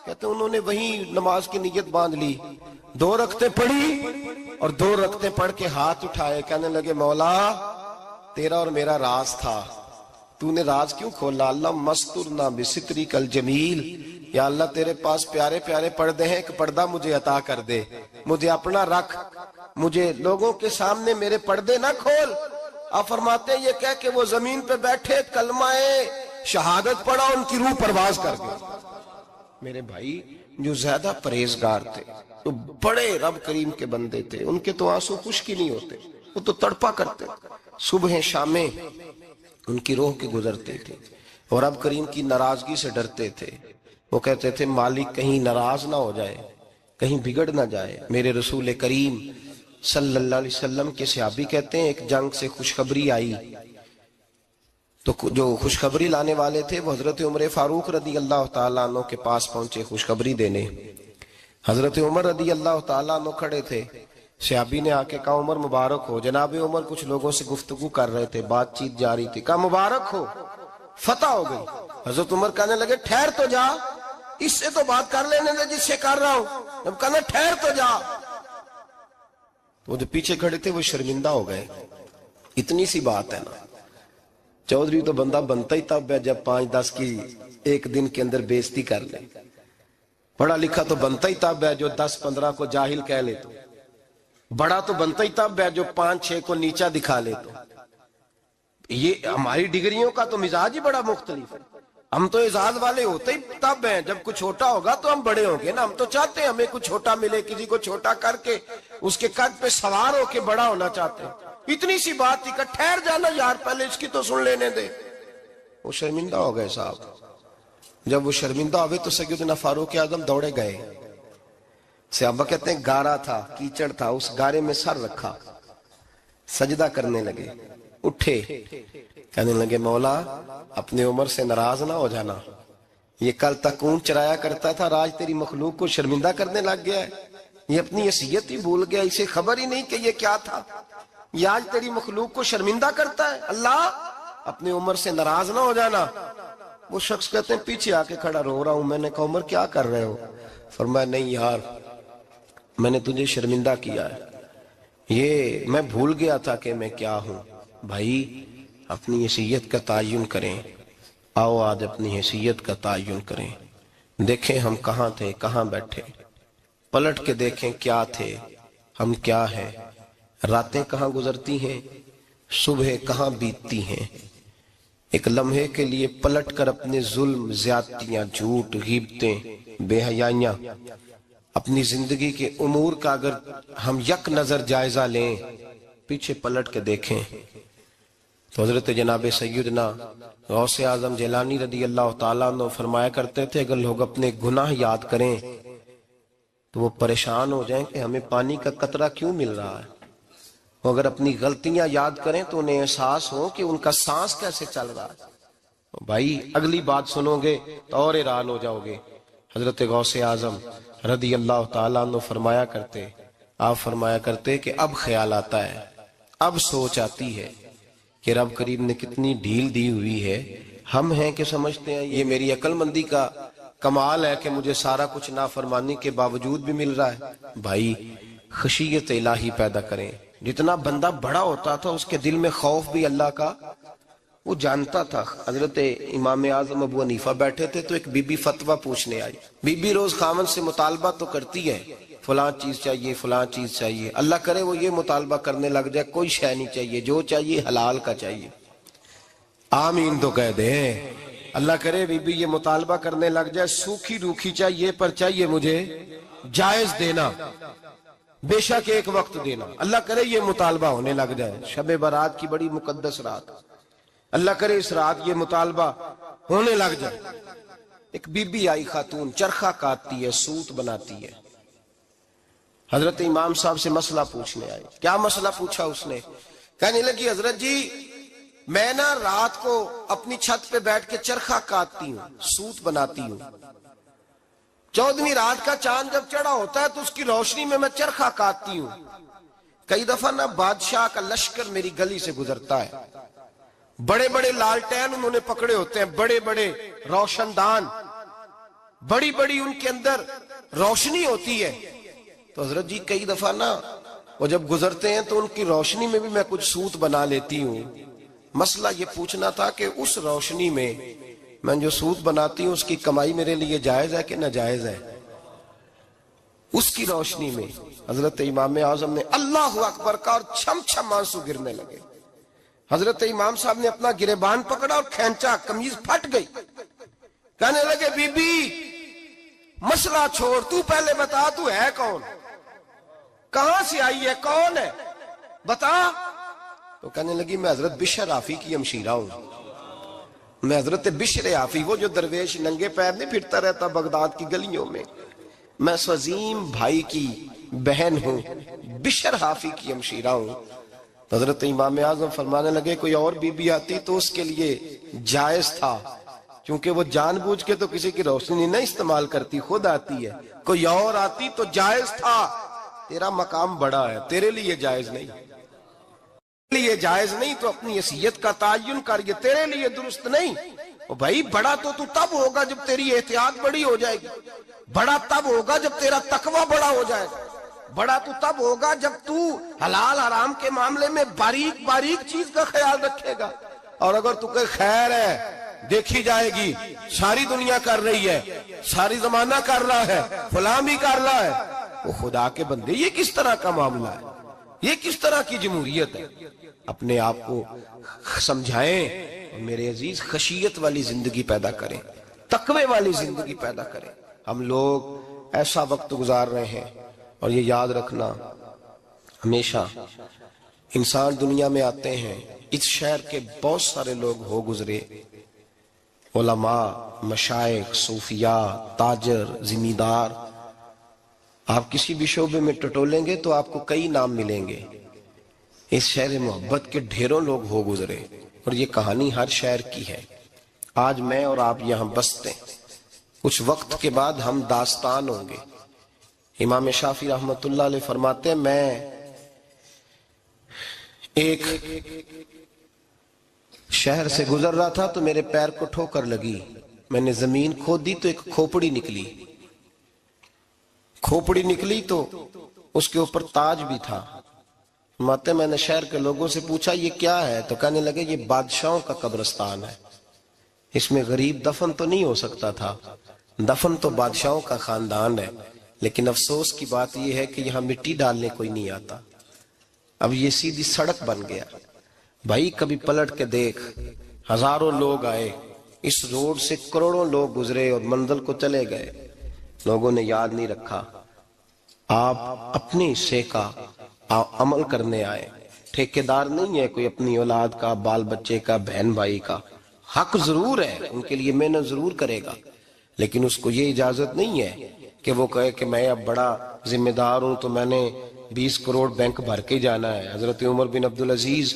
کہتے ہیں انہوں نے وہیں نماز کی نیت باندھ لی، 2 رکعتیں پڑھی اور 2 رکعتیں پڑھ کے ہاتھ اٹھائے، کہنے لگے مولا تیرا اور میرا راز تھا، تو نے راز کیوں کھولا؟ اللہ مسترنا بستری کل جمیل، یا اللہ تیرے پاس پیارے پیارے پردے ہیں، ایک پردہ مجھے عطا کر دے، مجھے اپنا رکھ، مجھے لوگوں کے سامنے میرے پردے نہ کھول۔ آپ فرماتے ہیں یہ کہہ کہ وہ زمین پہ بیٹھے کلمہ شہادت پڑھا، ان کی روح پرواز کر گئی۔ میرے بھائی جو زیادہ پرہیزگار تھے، جو بڑے رب کریم کے بندے تھے، ان کے تو آنسو خشک ہی نہیں ہوتے، وہ تو تڑپا کرتے، صبح شامیں ان کی روح کے گزرتے تھے اور رب کریم کی ناراضگی سے ڈرتے تھے۔ وہ کہتے تھے مالک کہیں ناراض نہ ہو جائے، کہیں بگڑ نہ جائے۔ میرے رسول کریم صلی اللہ علیہ وسلم کے صحابی کہتے ہیں ایک جنگ سے خوشخبری آئی، تو جو خوشخبری لانے والے تھے وہ حضرت عمر فاروق رضی اللہ تعالیٰ عنہ کے پاس پہنچے خوشخبری دینے۔ حضرت عمر رضی اللہ تعالیٰ عنہ کھڑے تھے، صحابی نے آ کے کہا عمر مبارک ہو۔ جناب عمر کچھ لوگوں سے گفتگو کر رہے تھے، بات چیت جاری تھی، کہا مبارک ہو، فتح ہو گئی۔ حضرت عمر کہنے لگے ٹھہر تو جا، اس سے تو بات کر لینے دے جس سے کر رہا ہوں۔ جب کہنا ٹھہر تو جا، وہ جو پیچھے کھڑے تھے وہ شرمندہ ہو گئے۔ اتنی سی بات ہے نا، چودھری تو بندہ بنتا ہی تب ہے جب 5-10 کی ایک دن کے اندر بےزتی کر لے، پڑھا لکھا تو بنتا ہی تب ہے جو 10-15 کو جاہل کہہ لے، تو بڑا تو بنتا ہی تب ہے جو 5-6 کو نیچا دکھا لے۔ تو یہ ہماری ڈگریوں کا تو مزاج ہی بڑا مختلف ہے، ہم تو اعزاز والے ہوتے ہی تب ہیں جب کچھ چھوٹا ہوگا تو ہم بڑے ہوں گے نا، ہم تو چاہتے ہیں ہمیں کچھ چھوٹا ملے، کسی کو چھوٹا کر کے اس کے قد پہ سوار ہو کے بڑا ہونا چاہتے ہیں۔ اتنی سی بات تھی کہ ٹھہر جانا یار پہلے اس کی تو سن لینے دے۔ وہ شرمندہ ہو گئے صاحب۔ جب وہ شرمندہ ہوئے تو سیدنا فاروق اعظم دوڑے گئے۔ صحابہ کہتے ہیں گارا تھا، کیچڑ تھا، اس گارے میں سر رکھا، سجدہ کرنے لگے، اٹھے، کہنے لگے مولا اپنے عمر سے ناراض نہ ہو جانا، یہ کل تک اونٹ چرایا کرتا تھا، آج تیری مخلوق کو شرمندہ کرنے لگ گیا ہے، یہ اپنی حیثیت ہی بھول گیا، اسے خبر ہی نہیں کہ یہ کیا تھا، یہ آج تیری مخلوق کو شرمندہ کرتا ہے، اللہ اپنے عمر سے ناراض نہ ہو جانا۔ وہ شخص کہتے ہیں پیچھے آ کے کھڑا رو رہا ہوں۔ میں نے کہا عمر کیا کر رہے ہو؟ فرمایا نہیں یار میں نے تجھے شرمندہ کیا ہے، یہ میں بھول گیا تھا کہ میں کیا ہوں۔ بھائی اپنی حیثیت کا تعین کریں، آؤ آج اپنی حیثیت کا تعین کریں، دیکھیں ہم کہاں تھے، کہاں بیٹھے، پلٹ کے دیکھیں کیا تھے، ہم کیا ہیں، راتیں کہاں گزرتی ہیں، صبح کہاں بیتتی ہیں۔ ایک لمحے کے لیے پلٹ کر اپنے ظلم، زیادتیاں، جھوٹ، غیبتیں، بے حیائیاں، اپنی زندگی کے امور کا اگر ہم یک نظر جائزہ لیں، پیچھے پلٹ کے دیکھیں تو حضرت جناب سیدنا غوث اعظم جیلانی رضی اللہ تعالیٰ عنہ فرمایا کرتے تھے اگر لوگ اپنے گناہ یاد کریں تو وہ پریشان ہو جائیں کہ ہمیں پانی کا قطرہ کیوں مل رہا ہے، وہ اگر اپنی غلطیاں یاد کریں تو انہیں احساس ہو کہ ان کا سانس کیسے چل رہا ہے۔ بھائی اگلی بات سنو گے تو اور حیران ہو جاؤ گے۔ حضرت غوث اعظم رضی اللہ تعالیٰ عنہ فرمایا کرتے کہ اب خیال آتا ہے، اب سوچ آتی ہے کہ رب کریم نے کتنی ڈھیل دی ہوئی ہے. ہم ہیں کہ سمجھتے ہیں یہ میری عقل مندی کا کمال ہے کہ مجھے سارا کچھ نافرمانی کے باوجود بھی مل رہا ہے. بھائی خشیت الہی پیدا کریں. جتنا بندہ بڑا ہوتا تھا اس کے دل میں خوف بھی اللہ کا وہ جانتا تھا. حضرت امام اعظم ابو حنیفہ بیٹھے تھے تو ایک بی بی فتویٰ پوچھنے آئی. بی بی روز خاوند سے مطالبہ تو کرتی ہے فلاں چیز چاہیے فلاں چیز چاہیے. اللہ کرے وہ یہ مطالبہ کرنے لگ جائے کوئی شے نہیں چاہیے, جو چاہیے حلال کا چاہیے. آمین تو کہہ دیں. اللہ کرے بی بی یہ مطالبہ کرنے لگ جائے سوکھی روکھی چاہیے پر چاہیے مجھے جائز دینا, بے شک ایک وقت دینا. اللہ کرے یہ مطالبہ ہونے لگ جائے. شب برات کی بڑی مقدس رات, اللہ کرے اس رات یہ مطالبہ ہونے لگ جائے. ایک بی بی آئی خاتون, چرخہ کاٹتی ہے, سوت بناتی ہے. حضرت امام صاحب سے مسئلہ پوچھنے آئی. کیا مسئلہ پوچھا اس نے؟ کہنے لگی حضرت جی میں نا رات کو اپنی چھت پہ بیٹھ کے چرخہ کاٹتی ہوں, سوت بناتی ہوں. 14ویں رات کا چاند جب چڑھا ہوتا ہے تو اس کی روشنی میں چرخہ کاٹتی ہوں. کئی دفعہ نا بادشاہ کا لشکر میری گلی سے گزرتا ہے, بڑے بڑے لالٹین انہوں نے پکڑے ہوتے ہیں, بڑے بڑے روشن دان, بڑی بڑی ان کے اندر روشنی ہوتی ہے. تو حضرت جی کئی دفعہ نا وہ جب گزرتے ہیں تو ان کی روشنی میں بھی میں کچھ سوت بنا لیتی ہوں. مسئلہ یہ پوچھنا تھا کہ اس روشنی میں جو سوت بناتی ہوں اس کی کمائی میرے لیے جائز ہے کہ ناجائز ہے؟ اس کی روشنی میں حضرت امام اعظم نے اللہ اکبر کا اور چھم چھم آنسو گرنے لگے. حضرت امام صاحب نے اپنا گریبان پکڑا اور کھینچا, قمیض پھٹ گئی. کہنے لگے بی بی مسئلہ چھوڑ, تو پہلے بتا تو ہے کون, کہاں سے آئی ہے, کون ہے, بتا. تو کہنے لگی میں حضرت بشر آفی کی ہمشیرہ ہوں, میں حضرت بشر آفی, وہ جو درویش ننگے پیر نہیں پھرتا رہتا بغداد کی گلیوں میں, میں اس عظیم بھائی کی بہن ہوں, بشر آفی کی ہمشیرہ ہوں. تو حضرت امام اعظم فرمانے لگے کوئی اور بی بی آتی تو اس کے لیے جائز تھا, کیونکہ وہ جان بوجھ کے تو کسی کی روشنی نہیں استعمال کرتی, خود آتی ہے. کوئی اور آتی تو جائز تھا, تیرا مقام بڑا ہے, تیرے لیے جائز نہیں, لیے جائز نہیں. تو اپنی حیثیت کا تعین کر, یہ تیرے لیے درست نہیں. بھائی بڑا تو تب ہوگا جب تیری احتیاط بڑی ہو جائے گی, بڑا تب ہوگا جب تیرا تقوی بڑا ہو جائے گا, بڑا تو تب ہوگا جب تو حلال حرام کے معاملے میں باریک باریک چیز کا خیال رکھے گا. اور اگر تو کہ خیر ہے دیکھی جائے گی, ساری دنیا کر رہی ہے, ساری زمانہ کر رہا ہے, فلاں بھی کر رہا ہے, وہ خدا کے بندے یہ کس طرح کا معاملہ ہے, یہ کس طرح کی جمہوریت ہے؟ اپنے آپ کو سمجھائیں. میرے عزیز خشیت والی زندگی پیدا کریں, تقوی والی زندگی پیدا کریں. ہم لوگ ایسا وقت گزار رہے ہیں, اور یہ یاد رکھنا ہمیشہ انسان دنیا میں آتے ہیں, اس شہر کے بہت سارے لوگ ہو گزرے, علماء, مشائخ, صوفیاء, تاجر, زمیندار. آپ کسی بھی شعبے میں ٹٹولیں گے تو آپ کو کئی نام ملیں گے. اس شہر محبت کے ڈھیروں لوگ ہو گزرے, اور یہ کہانی ہر شہر کی ہے. آج میں اور آپ یہاں بستے ہیں, کچھ وقت کے بعد ہم داستان ہوں گے. امام شافعی رحمت اللہ علیہ فرماتے ہیں میں ایک شہر سے گزر رہا تھا تو میرے پیر کو ٹھوکر لگی, میں نے زمین کھودی تو ایک کھوپڑی نکلی. کھوپڑی نکلی تو اس کے اوپر تاج بھی تھا. فرماتے میں نے شہر کے لوگوں سے پوچھا یہ کیا ہے, تو کہنے لگے یہ بادشاہوں کا قبرستان ہے, اس میں غریب دفن تو نہیں ہو سکتا تھا, دفن تو بادشاہوں کا خاندان ہے, لیکن افسوس کی بات یہ ہے کہ یہاں مٹی ڈالنے کوئی نہیں آتا. اب یہ سیدھی سڑک بن گیا. بھائی کبھی پلٹ کے دیکھ, ہزاروں لوگ آئے, اس روڈ سے کروڑوں لوگ گزرے اور منزل کو چلے گئے, لوگوں نے یاد نہیں رکھا. آپ اپنے حصے کا عمل کرنے آئے, ٹھیکیدار نہیں ہے کوئی اپنی اولاد کا, بال بچے کا, بہن بھائی کا. حق ضرور ہے, ان کے لیے محنت ضرور کرے گا, لیکن اس کو یہ اجازت نہیں ہے کہ وہ کہے کہ میں اب بڑا ذمہ دار ہوں تو میں نے 20 کروڑ بینک بھر کے جانا ہے. حضرت عمر بن عبدالعزیز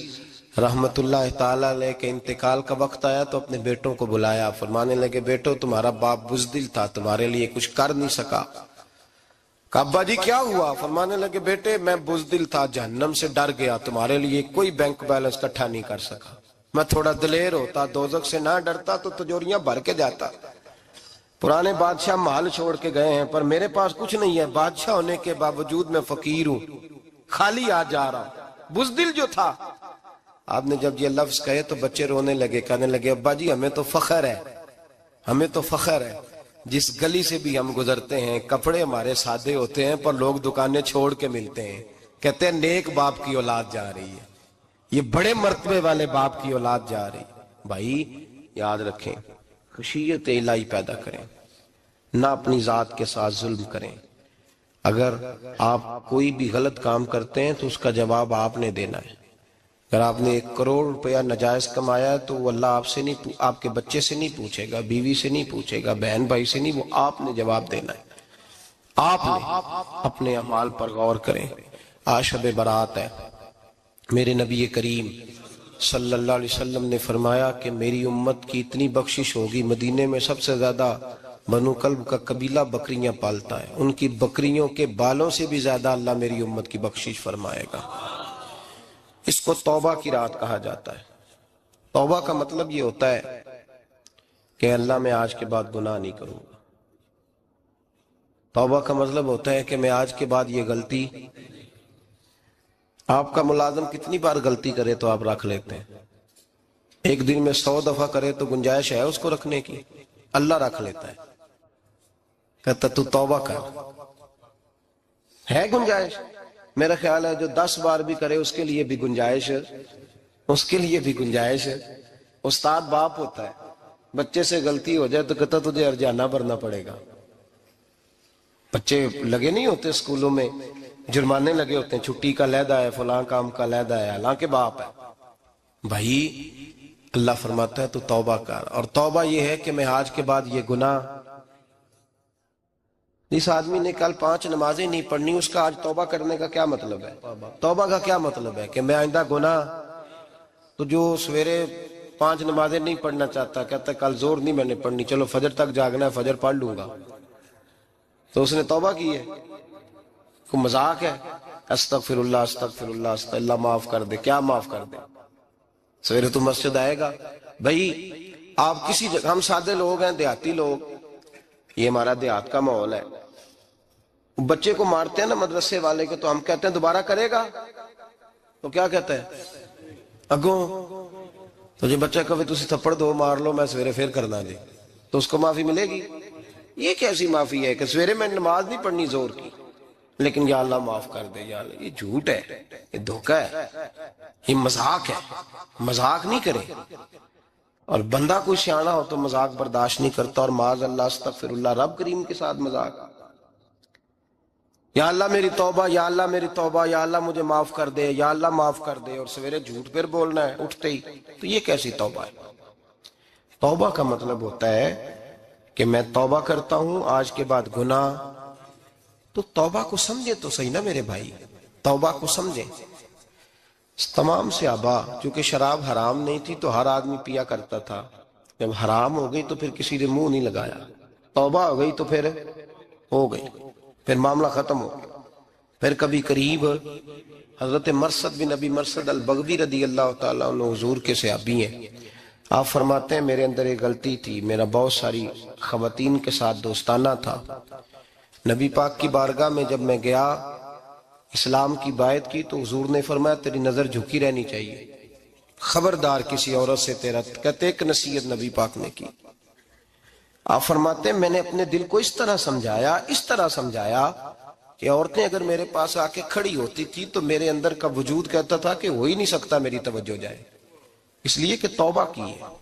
رحمت اللہ تعالیٰ علیہ کے انتقال کا وقت آیا تو اپنے بیٹوں کو بلایا, فرمانے لگے بیٹو تمہارا باپ بزدل تھا, تمہارے لیے کچھ کر نہیں سکا. ابا جی کیا ہوا؟ فرمانے لگے بیٹے میں بزدل تھا، جہنم سے ڈر گیا، تمہارے لیے کوئی بینک بیلنس اکٹھا نہیں کر سکا۔ میں تھوڑا دلیر ہوتا، دوزخ سے نہ ڈرتا تو تجوریاں بھر کے جاتا۔ پرانے بادشاہ محل چھوڑ کے گئے ہیں، پر میرے پاس کچھ نہیں ہے، بادشاہ ہونے کے باوجود میں فقیر ہوں، خالی آ جا رہا ہوں، بزدل جو تھا۔ آپ نے جب یہ لفظ کہے تو بچے رونے لگے، کہنے لگے ابا جی ہمیں تو فخر ہے، ہمیں تو فخر ہے، جس گلی سے بھی ہم گزرتے ہیں کپڑے ہمارے سادے ہوتے ہیں پر لوگ دکانیں چھوڑ کے ملتے ہیں، کہتے ہیں نیک باپ کی اولاد جا رہی ہے، یہ بڑے مرتبے والے باپ کی اولاد جا رہی ہے۔ بھائی یاد رکھیں، خشیت الہی پیدا کریں، نہ اپنی ذات کے ساتھ ظلم کریں۔ اگر آپ کوئی بھی غلط کام کرتے ہیں تو اس کا جواب آپ نے دینا ہے۔ اگر آپ نے 1 کروڑ روپیہ ناجائز کمایا ہے تو وہ اللہ آپ سے نہیں، آپ کے بچے سے نہیں پوچھے گا، بیوی سے نہیں پوچھے گا، بہن بھائی سے نہیں، وہ آپ نے جواب دینا ہے۔ آپ نے اپنے اعمال پر غور کریں۔ آج شب برات ہے، میرے نبی کریم صلی اللہ علیہ وسلم نے فرمایا کہ میری امت کی اتنی بخشش ہوگی، مدینے میں سب سے زیادہ بنو کلب کا قبیلہ بکریاں پالتا ہے، ان کی بکریوں کے بالوں سے بھی زیادہ اللہ میری امت کی بخشش فرمائے گا۔ اس کو توبہ کی رات کہا جاتا ہے۔ توبہ کا مطلب یہ ہوتا ہے کہ اللہ میں آج کے بعد گناہ نہیں کروں گا۔ توبہ کا مطلب ہوتا ہے کہ میں آج کے بعد یہ غلطی، آپ کا ملازم کتنی بار غلطی کرے تو آپ رکھ لیتے ہیں؟ ایک دن میں 100 دفعہ کرے تو گنجائش ہے اس کو رکھنے کی؟ اللہ رکھ لیتا ہے، کہتا تو توبہ کر، ہے گنجائش؟ میرا خیال ہے جو 10 بار بھی کرے اس کے لیے بھی گنجائش ہے، اس کے لیے بھی گنجائش ہے۔ استاد باپ ہوتا ہے، بچے سے غلطی ہو جائے تو کہتا تجھے ارجانہ بھرنا پڑے گا۔ بچے لگے نہیں ہوتے اسکولوں میں، جرمانے لگے ہوتے ہیں، چھٹی کا لیدا ہے، فلاں کام کا لیدا ہے، حالانکہ باپ ہے۔ بھائی اللہ فرماتا ہے تو توبہ کر، اور توبہ یہ ہے کہ میں آج کے بعد یہ گناہ، جس آدمی نے کل 5 نمازیں نہیں پڑھنی اس کا آج توبہ کرنے کا کیا مطلب ہے؟ توبہ کا کیا مطلب ہے کہ میں آئندہ گناہ، تو جو سویرے 5 نمازیں نہیں پڑھنا چاہتا، کہتا ہے کل زور نہیں میں نے پڑھنی، چلو فجر تک جاگنا ہے، فجر پڑھ لوں گا، تو اس نے توبہ کی ہے؟ کوئی مذاق ہے؟ استغفر اللہ استغفر اللہ استغفر اللہ، معاف کر دے، کیا معاف کر دے؟ سویرے تو مسجد آئے گا۔ بھائی آپ کسی جگہ، ہم سادے لوگ ہیں، دیہاتی لوگ، یہ ہمارا دیہات کا ماحول ہے، بچے کو مارتے ہیں نا مدرسے والے کو، تو ہم کہتے ہیں دوبارہ کرے گا، تو کیا کہتا ہے اگوں، تو جو بچہ کہے تسی تھپڑ دو مار لو میں سویرے پھر کرنا جی، تو اس کو معافی ملے گی؟ یہ کیسی معافی ہے کہ سویرے میں نماز نہیں پڑھنی زور کی، لیکن یا اللہ معاف کر دے، یا اللہ، یہ جھوٹ ہے، یہ دھوکہ ہے، یہ مذاق ہے، مذاق نہیں کرے۔ اور بندہ کوئی سیاںا ہو تو مذاق برداشت نہیں کرتا، اور معاذ اللہ استغفر اللہ، رب کریم کے ساتھ مذاق، یا اللہ میری توبہ، یا اللہ میری توبہ، یا اللہ مجھے معاف کر دے، یا اللہ معاف کر دے، اور سویرے جھوٹ پھر بولنا ہے اٹھتے ہی، تو یہ کیسی توبہ ہے؟ توبہ کا مطلب ہوتا ہے کہ میں توبہ کرتا ہوں آج کے بعد گناہ، تو توبہ کو سمجھے تو صحیح نا میرے بھائی، توبہ کو سمجھیں۔ تمام صحابہ، چونکہ شراب حرام نہیں تھی تو ہر آدمی پیا کرتا تھا، جب حرام ہو گئی تو پھر کسی نے منہ نہیں لگایا، توبہ ہو گئی تو پھر ہو گئی، پھر معاملہ ختم ہو گیا۔ پھر کبھی قریب حضرت مرثد بن ابی مرثد البغوی رضی اللہ تعالیٰ عنہ حضور کے صحابی ہیں، آپ فرماتے ہیں میرے اندر ایک غلطی تھی، میرا بہت ساری خواتین کے ساتھ دوستانہ تھا، نبی پاک کی بارگاہ میں جب میں گیا اسلام کی بائعت کی تو حضور نے فرمایا تیری نظر جھکی رہنی چاہیے، خبردار کسی عورت سے تیرا، کہتے ایک نصیحت نبی پاک نے کی۔ آپ فرماتے ہیں میں نے اپنے دل کو اس طرح سمجھایا کہ عورتیں اگر میرے پاس آ کے کھڑی ہوتی تھی تو میرے اندر کا وجود کہتا تھا کہ ہو ہی نہیں سکتا میری توجہ جائے، اس لیے کہ توبہ کی ہے،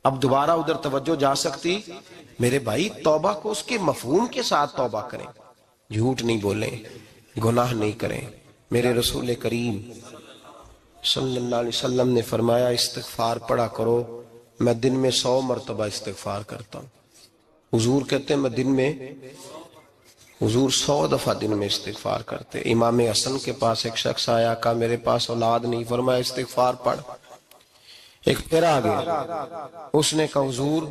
اب دوبارہ ادھر توجہ جا سکتی؟ میرے بھائی توبہ کو اس کے مفہوم کے ساتھ توبہ کریں، جھوٹ نہیں بولیں، گناہ نہیں کریں۔ میرے رسول کریم صلی اللہ علیہ وسلم نے فرمایا استغفار پڑھا کرو، میں دن میں 100 مرتبہ استغفار کرتا ہوں۔ حضور کہتے ہیں میں دن میں، حضور 100 دفعہ دن میں استغفار کرتے۔ امام حسن کے پاس ایک شخص آیا، کہا میرے پاس اولاد نہیں، فرمایا استغفار پڑھ، ایک پھر آ گیا، اس نے کہا حضور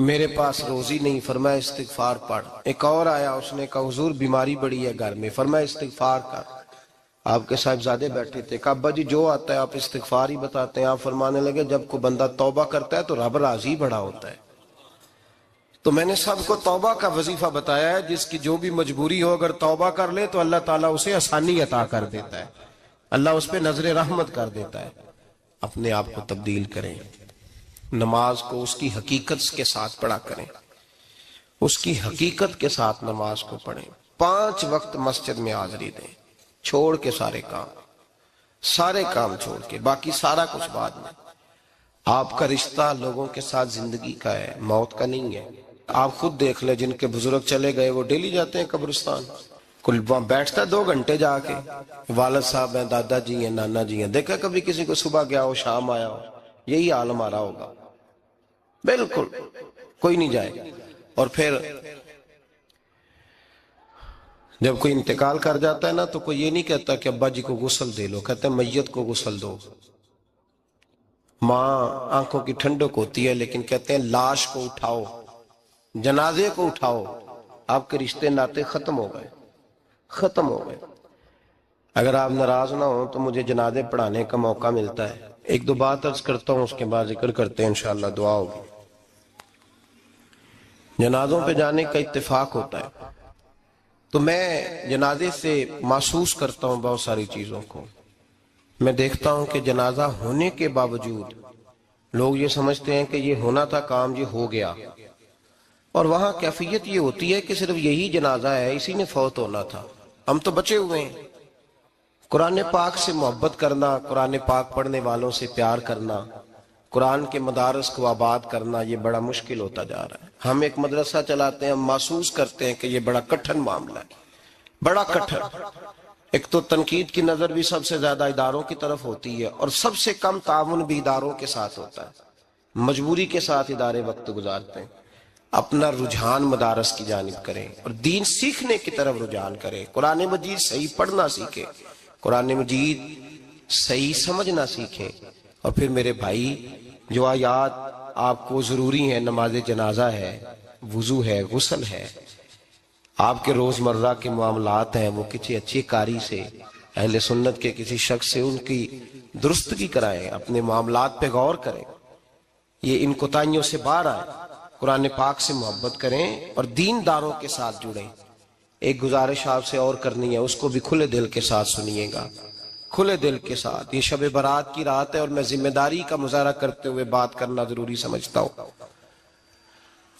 میرے پاس روزی نہیں، فرمایا استغفار پڑھ۔ ایک اور آیا، اس نے کہا حضور بیماری بڑی ہے گھر میں، فرمایا استغفار کر۔ آپ کے صاحبزادے بیٹھے تھے، کہا ابا جی جو آتا ہے آپ استغفار ہی بتاتے ہیں۔ آپ فرمانے لگے جب کوئی بندہ توبہ کرتا ہے تو رب راضی بڑا ہوتا ہے۔ تو میں نے سب کو توبہ کا وظیفہ بتایا ہے، جس کی جو بھی مجبوری ہو اگر توبہ کر لے تو اللہ تعالیٰ اسے آسانی عطا کر دیتا ہے، اللہ اس پہ نظر رحمت کر دیتا ہے۔ اپنے آپ کو تبدیل کریں، نماز کو اس کی حقیقت کے ساتھ پڑھا کریں، اس کی حقیقت کے ساتھ نماز کو پڑھیں۔ 5 وقت مسجد میں حاضری دیں، چھوڑ کے سارے کام چھوڑ کے، باقی سارا کچھ بعد میں۔ آپ کا رشتہ لوگوں کے ساتھ زندگی کا ہے، موت کا نہیں ہے۔ آپ خود دیکھ لیں، جن کے بزرگ چلے گئے وہ ڈیلی جاتے ہیں قبرستان، کل وہاں بیٹھتا ہے 2 گھنٹے جا کے، والد صاحب ہیں، دادا جی ہیں، نانا جی ہیں، دیکھا کبھی کسی کو صبح گیا ہو شام آیا ہو؟ یہی حال ہمارا ہوگا، بالکل کوئی نہیں جائے۔ اور پھر جب کوئی انتقال کر جاتا ہے نا تو کوئی یہ نہیں کہتا کہ ابا جی کو غسل دے لو، کہتے ہیں میت کو غسل دو۔ ماں آنکھوں کی ٹھنڈک ہوتی ہے لیکن کہتے ہیں لاش کو اٹھاؤ، جنازے کو اٹھاؤ۔ آپ کے رشتے ناتے ختم ہو گئے۔ اگر آپ ناراض نہ ہوں تو مجھے جنازے پڑھانے کا موقع ملتا ہے، 1-2 بات عرض کرتا ہوں، اس کے بعد ذکر کرتے ہیں، انشاءاللہ دعا ہوگی۔ جنازوں پہ جانے کا اتفاق ہوتا ہے تو میں جنازے سے محسوس کرتا ہوں بہت ساری چیزوں کو۔ میں دیکھتا ہوں کہ جنازہ ہونے کے باوجود لوگ یہ سمجھتے ہیں کہ یہ ہونا تھا کام، یہ ہو گیا، اور وہاں کیفیت یہ ہوتی ہے کہ صرف یہی جنازہ ہے، اسی نے فوت ہونا تھا، ہم تو بچے ہوئے ہیں۔ قرآن پاک سے محبت کرنا، قرآن پاک پڑھنے والوں سے پیار کرنا، قرآن کے مدارس کو آباد کرنا، یہ بڑا مشکل ہوتا جا رہا ہے۔ ہم ایک مدرسہ چلاتے ہیں، ہم محسوس کرتے ہیں کہ یہ بڑا کٹھن معاملہ ہے، بڑا کٹھن۔ ایک تو تنقید کی نظر بھی سب سے زیادہ اداروں کی طرف ہوتی ہے، اور سب سے کم تعاون بھی اداروں کے ساتھ ہوتا ہے، مجبوری کے ساتھ ادارے وقت گزارتے ہیں۔ اپنا رجحان مدارس کی جانب کریں اور دین سیکھنے کی طرف رجحان کریں، قرآن مجید صحیح پڑھنا سیکھیں، قرآن مجید صحیح سمجھنا سیکھیں۔ اور پھر میرے بھائی، جو آیات آپ کو ضروری ہیں، نماز جنازہ ہے، وضو ہے، غسل ہے، آپ کے روزمرہ کے معاملات ہیں، وہ کسی اچھی کاری سے، اہل سنت کے کسی شخص سے ان کی درستگی کرائیں، اپنے معاملات پہ غور کریں، یہ ان کوتاہیوں سے باہر آئیں، قرآن پاک سے محبت کریں اور دینداروں کے ساتھ جڑیں۔ ایک گزارش آپ سے اور کرنی ہے، اس کو بھی کھلے دل کے ساتھ سنیے گا، کھلے دل کے ساتھ۔ یہ شب برات کی رات ہے اور میں ذمہ داری کا مظاہرہ کرتے ہوئے بات کرنا ضروری سمجھتا ہوں۔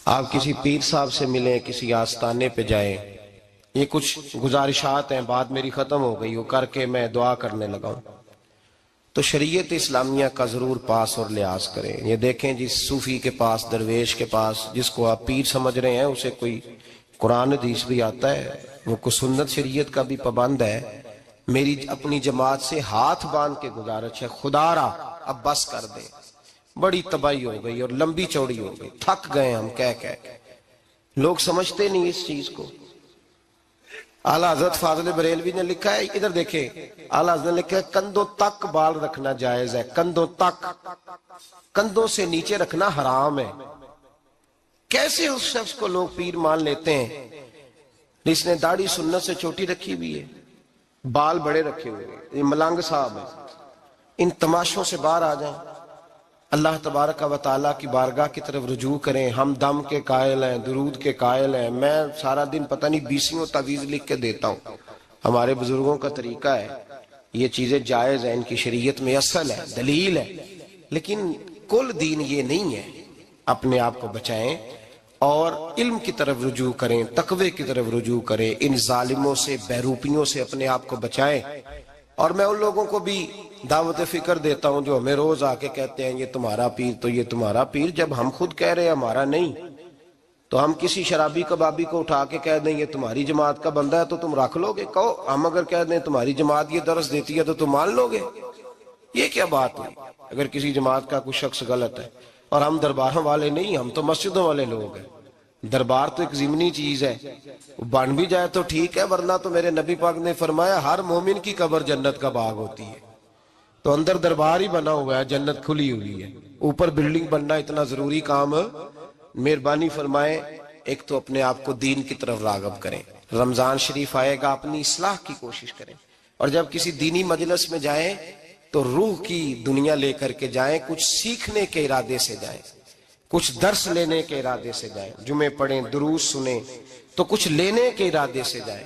آپ کسی پیر صاحب سے ملیں، کسی آستانے پہ جائیں، یہ کچھ گزارشات ہیں، بات میری ختم ہو گئی، وہ کر کے میں دعا کرنے لگا ہوں۔ تو شریعت اسلامیہ کا ضرور پاس اور لحاظ کریں۔ یہ دیکھیں جس صوفی کے پاس، درویش کے پاس، جس کو آپ پیر سمجھ رہے ہیں، اسے کوئی قرآن حدیث بھی آتا ہے، وہ کوئی سنت شریعت کا بھی پابند ہے۔ میری اپنی جماعت سے ہاتھ باندھ کے گزارش ہے، خدا را اب بس کر دیں، بڑی تباہی ہو گئی اور لمبی چوڑی ہو گئی، تھک گئے ہم کہہ کے۔ لوگ سمجھتے نہیں اس چیز کو۔ اعلیٰ حضرت فاضل بریلوی نے لکھا ہے، ادھر دیکھیں، اعلیٰ حضرت نے لکھا ہے کندھوں تک بال رکھنا جائز ہے، کندھوں تک، کندھوں سے نیچے رکھنا حرام ہے۔ کیسے اس شخص کو لوگ پیر مان لیتے ہیں جس نے داڑھی سنت سے چھوٹی رکھی ہوئی ہے، بال بڑے رکھے ہوئے ہیں؟ یہ ملنگ صاحب ہے۔ ان تماشوں سے باہر آ جائیں، اللہ تبارک و تعالیٰ کی بارگاہ کی طرف رجوع کریں۔ ہم دم کے قائل ہیں، درود کے قائل ہیں، میں سارا دن پتہ نہیں 20 تعویذ لکھ کے دیتا ہوں، ہمارے بزرگوں کا طریقہ ہے، یہ چیزیں جائز ہیں، ان کی شریعت میں اصل ہے، دلیل ہے، لیکن کل دین یہ نہیں ہے۔ اپنے آپ کو بچائیں اور علم کی طرف رجوع کریں، تقوی کی طرف رجوع کریں، ان ظالموں سے، بہروپیوں سے اپنے آپ کو بچائیں۔ اور میں ان لوگوں کو بھی دعوت فکر دیتا ہوں جو ہمیں روز آ کے کہتے ہیں یہ تمہارا پیر تو یہ تمہارا پیر، جب ہم خود کہہ رہے ہیں ہمارا نہیں، تو ہم کسی شرابی کبابی کو اٹھا کے کہہ دیں یہ تمہاری جماعت کا بندہ ہے تو تم رکھ لو گے؟ کہو ہم اگر کہہ دیں تمہاری جماعت یہ درس دیتی ہے تو تم مان لو گے؟ یہ کیا بات ہوئی؟ اگر کسی جماعت کا کوئی شخص غلط ہے، اور ہم درباروں والے نہیں، ہم تو مسجدوں والے لوگ ہیں، دربار تو ایک ضمنی چیز ہے، بن بھی جائے تو ٹھیک ہے، ورنہ تو میرے نبی پاک نے فرمایا ہر مومن کی قبر جنت کا باغ ہوتی ہے، تو اندر دربار ہی بنا ہوا ہے، جنت کھلی ہوئی ہے، اوپر بلڈنگ بننا اتنا ضروری کام مہربانی فرمائیں ایک تو اپنے آپ کو دین کی طرف راغب کریں، رمضان شریف آئے گا اپنی اصلاح کی کوشش کریں، اور جب کسی دینی مجلس میں جائیں تو روح کی دنیا لے کر کے جائیں، کچھ سیکھنے کے ارادے سے جائیں، کچھ درس لینے کے ارادے سے جائیں، جمعے پڑھیں، دروس سنیں تو کچھ لینے کے ارادے سے جائیں،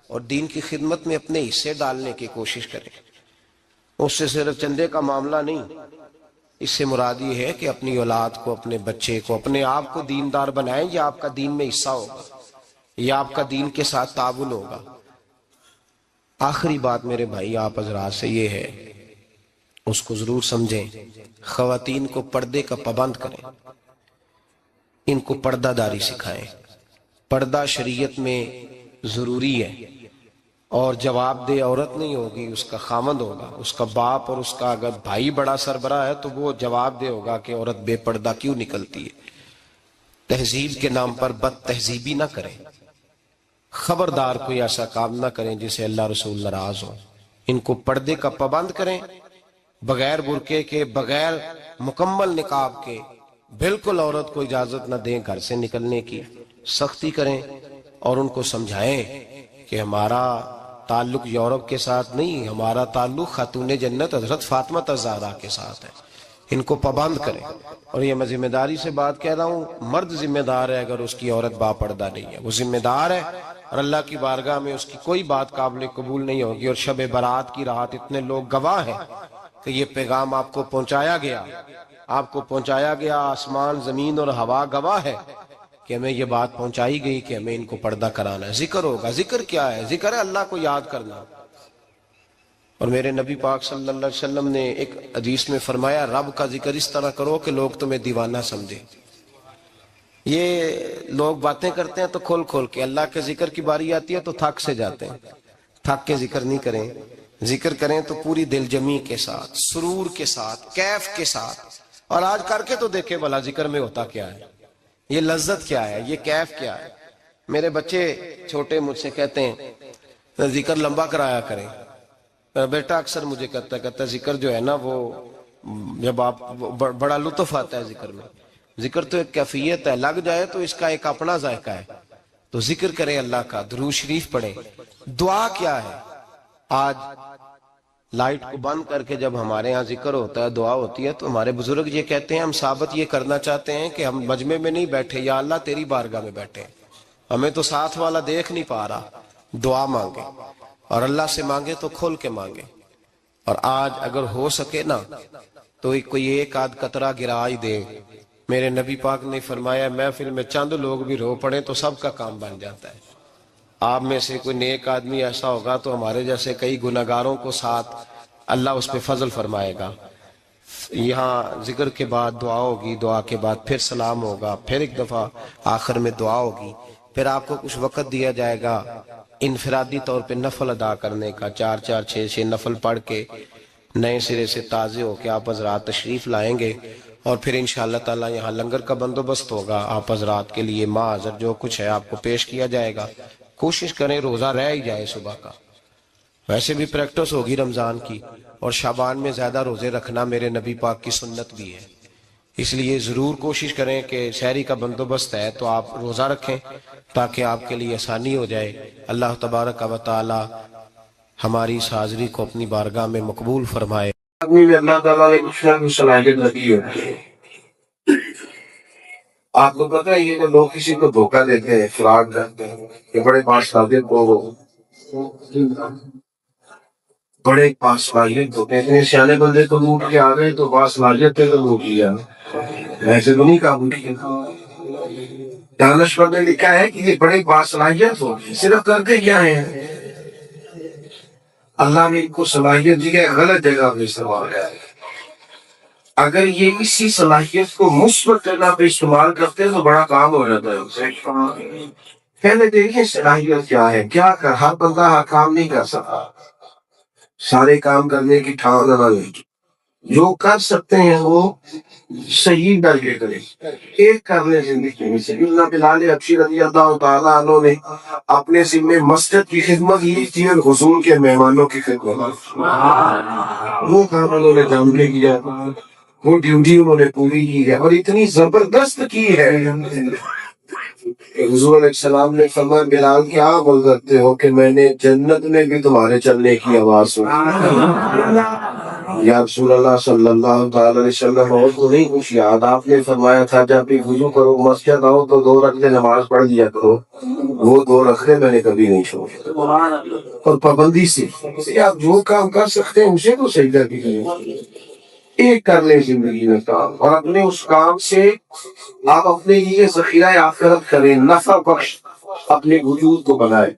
اور دین کی خدمت میں اپنے حصے ڈالنے کی کوشش کریں۔ اس سے صرف چندے کا معاملہ نہیں، اس سے مراد یہ ہے کہ اپنی اولاد کو، اپنے بچے کو، اپنے آپ کو دیندار بنائیں، یہ آپ کا دین میں حصہ ہوگا، یہ آپ کا دین کے ساتھ تعاون ہوگا۔ آخری بات میرے بھائی آپ حضرات سے یہ ہے، اس کو ضرور سمجھیں، خواتین کو پردے کا پابند کریں، ان کو پردہ داری سکھائیں۔ پردہ شریعت میں ضروری ہے، اور جواب دہ عورت نہیں ہوگی، اس کا خامند ہوگا، اس کا باپ، اور اس کا اگر بھائی بڑا سربراہ ہے تو وہ جواب دہ ہوگا کہ عورت بے پردہ کیوں نکلتی ہے۔ تہذیب کے نام پر بد تہذیبی نہ کریں، خبردار کوئی ایسا کام نہ کریں جسے اللہ رسول ناراض ہو۔ ان کو پردے کا پابند کریں، بغیر برقعے کے، بغیر مکمل نقاب کے، بالکل عورت کو اجازت نہ دیں گھر سے نکلنے کی، سختی کریں، اور ان کو سمجھائیں کہ ہمارا تعلق یورپ کے ساتھ نہیں، ہمارا تعلق خاتون جنت حضرت فاطمہ الزہرا کے ساتھ ہے۔ ان کو پابند کریں، اور یہ میں ذمہ داری سے بات کہہ رہا ہوں، مرد ذمہ دار ہے اگر اس کی عورت با پردہ نہیں ہے، وہ ذمہ دار ہے، اور اللہ کی بارگاہ میں اس کی کوئی بات قابل قبول نہیں ہوگی۔ اور شب برات کی رات اتنے لوگ گواہ ہیں کہ یہ پیغام آپ کو پہنچایا گیا، آپ کو پہنچایا گیا، آسمان زمین اور ہوا گواہ ہے کہ ہمیں یہ بات پہنچائی گئی کہ ہمیں ان کو پردہ کرانا ہے۔ ذکر ہوگا، ذکر کیا ہے؟ ذکر ہے اللہ کو یاد کرنا۔ اور میرے نبی پاک صلی اللہ علیہ وسلم نے ایک حدیث میں فرمایا، رب کا ذکر اس طرح کرو کہ لوگ تمہیں دیوانہ سمجھے۔ یہ لوگ باتیں کرتے ہیں تو کھول کھول کے، اللہ کے ذکر کی باری آتی ہے تو تھک سے جاتے ہیں۔ تھک کے ذکر نہیں کریں، ذکر کریں تو پوری دل جمی کے ساتھ، سرور کے ساتھ، کیف کے ساتھ۔ اور آج کر کے تو دیکھیں بھلا ذکر میں ہوتا کیا ہے، یہ لذت کیا ہے، یہ کیف کیا ہے۔ میرے بچے چھوٹے مجھ سے کہتے ہیں ذکر لمبا کرایا کریں۔ بیٹا اکثر مجھے کہتا ہے ذکر جو ہے نا وہ جب آپ بڑا لطف آتا ہے ذکر میں، ذکر تو ایک کیفیت ہے، لگ جائے تو اس کا ایک اپنا ذائقہ ہے۔ تو ذکر کریں اللہ کا، درود شریف پڑھیں۔ دعا کیا ہے؟ آج لائٹ کو بند کر کے جب ہمارے ہاں ذکر ہوتا ہے، دعا ہوتی ہے، تو ہمارے بزرگ یہ کہتے ہیں، ہم ثابت یہ کرنا چاہتے ہیں کہ ہم مجمع میں نہیں بیٹھے، یا اللہ تیری بارگاہ میں بیٹھے، ہمیں تو ساتھ والا دیکھ نہیں پا رہا۔ دعا مانگے، اور اللہ سے مانگے تو کھول کے مانگے۔ اور آج اگر ہو سکے نا تو کوئی ایک آدھ قطرہ گرا ہی دے۔ میرے نبی پاک نے فرمایا محفل میں چند لوگ بھی رو پڑے تو سب کا کام بن جاتا ہے۔ آپ میں سے کوئی نیک آدمی ایسا ہوگا تو ہمارے جیسے کئی گناہگاروں کو ساتھ اللہ اس پہ فضل فرمائے گا۔ یہاں ذکر کے بعد دعا ہوگی، دعا کے بعد پھر سلام ہوگا، پھر ایک دفعہ آخر میں دعا ہوگی، پھر آپ کو کچھ وقت دیا جائے گا انفرادی طور پہ نفل ادا کرنے کا، 4 6 نفل پڑھ کے نئے سرے سے تازے ہو کے آپ حضرات تشریف لائیں گے، اور پھر انشاءاللہ تعالی یہاں لنگر کا بندوبست ہوگا، آپ حضرات کے لیے ماں حضر جو کچھ ہے آپ کو پیش کیا جائے گا۔ کوشش کریں روزہ رہ ہی جائے صبح کا، ویسے بھی پریکٹس ہوگی رمضان کی، اور شعبان میں زیادہ روزے رکھنا میرے نبی پاک کی سنت بھی ہے، اس لیے ضرور کوشش کریں کہ شہری کا بندوبست ہے تو آپ روزہ رکھیں تاکہ آپ کے لیے آسانی ہو جائے۔ اللہ تبارک و تعالی ہماری اس حاضری کو اپنی بارگاہ میں مقبول فرمائے۔ آدمی میں اللہ تعالیٰ نے کچھ نہ کچھ صلاحیت لگی ہوتی ہے۔ آپ کو پتہ ہے یہ کہ لوگ کسی کو دھوکہ دیتے ہیں، فراڈ کرتے ہیں، کہ بڑے پاس صلاحیت بڑے پاس صلاحیت ہوتے ہیں، اتنے سیانے بندے تو لوٹ کے آ گئے تو پاس صلاحیت پہ تو لوٹ لیا، ایسے تو نہیں قابو کیا۔ دانش پر نے لکھا ہے کہ یہ بڑے باصلاحیت ہوگی، صرف کرتے کیا ہیں؟ اللہ نے ان کو صلاحیت دی ہے، غلط جگہ پہ استعمال ہے۔ اگر یہ اسی صلاحیت کو مثبت جگہ پہ استعمال کرتے تو بڑا کام ہو جاتا ہے۔ پہلے دیکھیں صلاحیت کیا ہے، کیا کر ہر بندہ ہر کام نہیں کر سکتا، سارے کام کرنے کی ٹھان نہ لے، جو کر سکتے ہیں وہ صحیح کر کے کریں، ایک کر لیں زندگی میں۔ سیدنا بلال حبشی رضی اللہ تعالیٰ عنہ نے اپنے ذمے مسجد کی خدمت لی تھی اور حضور کے مہمانوں کی خدمت، وہ کام انہوں نے جم کے کیا۔ وہ ڈیوٹی انہوں نے پوری کی ہے اور اتنی زبردست کی ہے کہ حضور علیہ السلام نے فرمایا بلال کیا عمل کرتے ہو کہ میں نے جنت میں بھی تمہارے چلنے کی آواز سنی. یا رسول اللہ صلی اللہ تعالی علیہ وسلم اور تو نہیں کچھ یاد. آپ نے فرمایا تھا جب بھی وضو کرو مسجد آؤ تو 2 رکعتیں نماز پڑھ لیا کرو. وہ 2 رکعتیں میں نے کبھی نہیں چھوڑی اور پابندی سے آپ جو کام کر سکتے ہیں اسے تو سجدہ بھی کریں. ایک کر لیں زندگی میں کام اور اپنے اس کام سے آپ اپنے لیے ذخیرہ آخرت کریں, نفع بخش اپنے وجود کو بنائیں.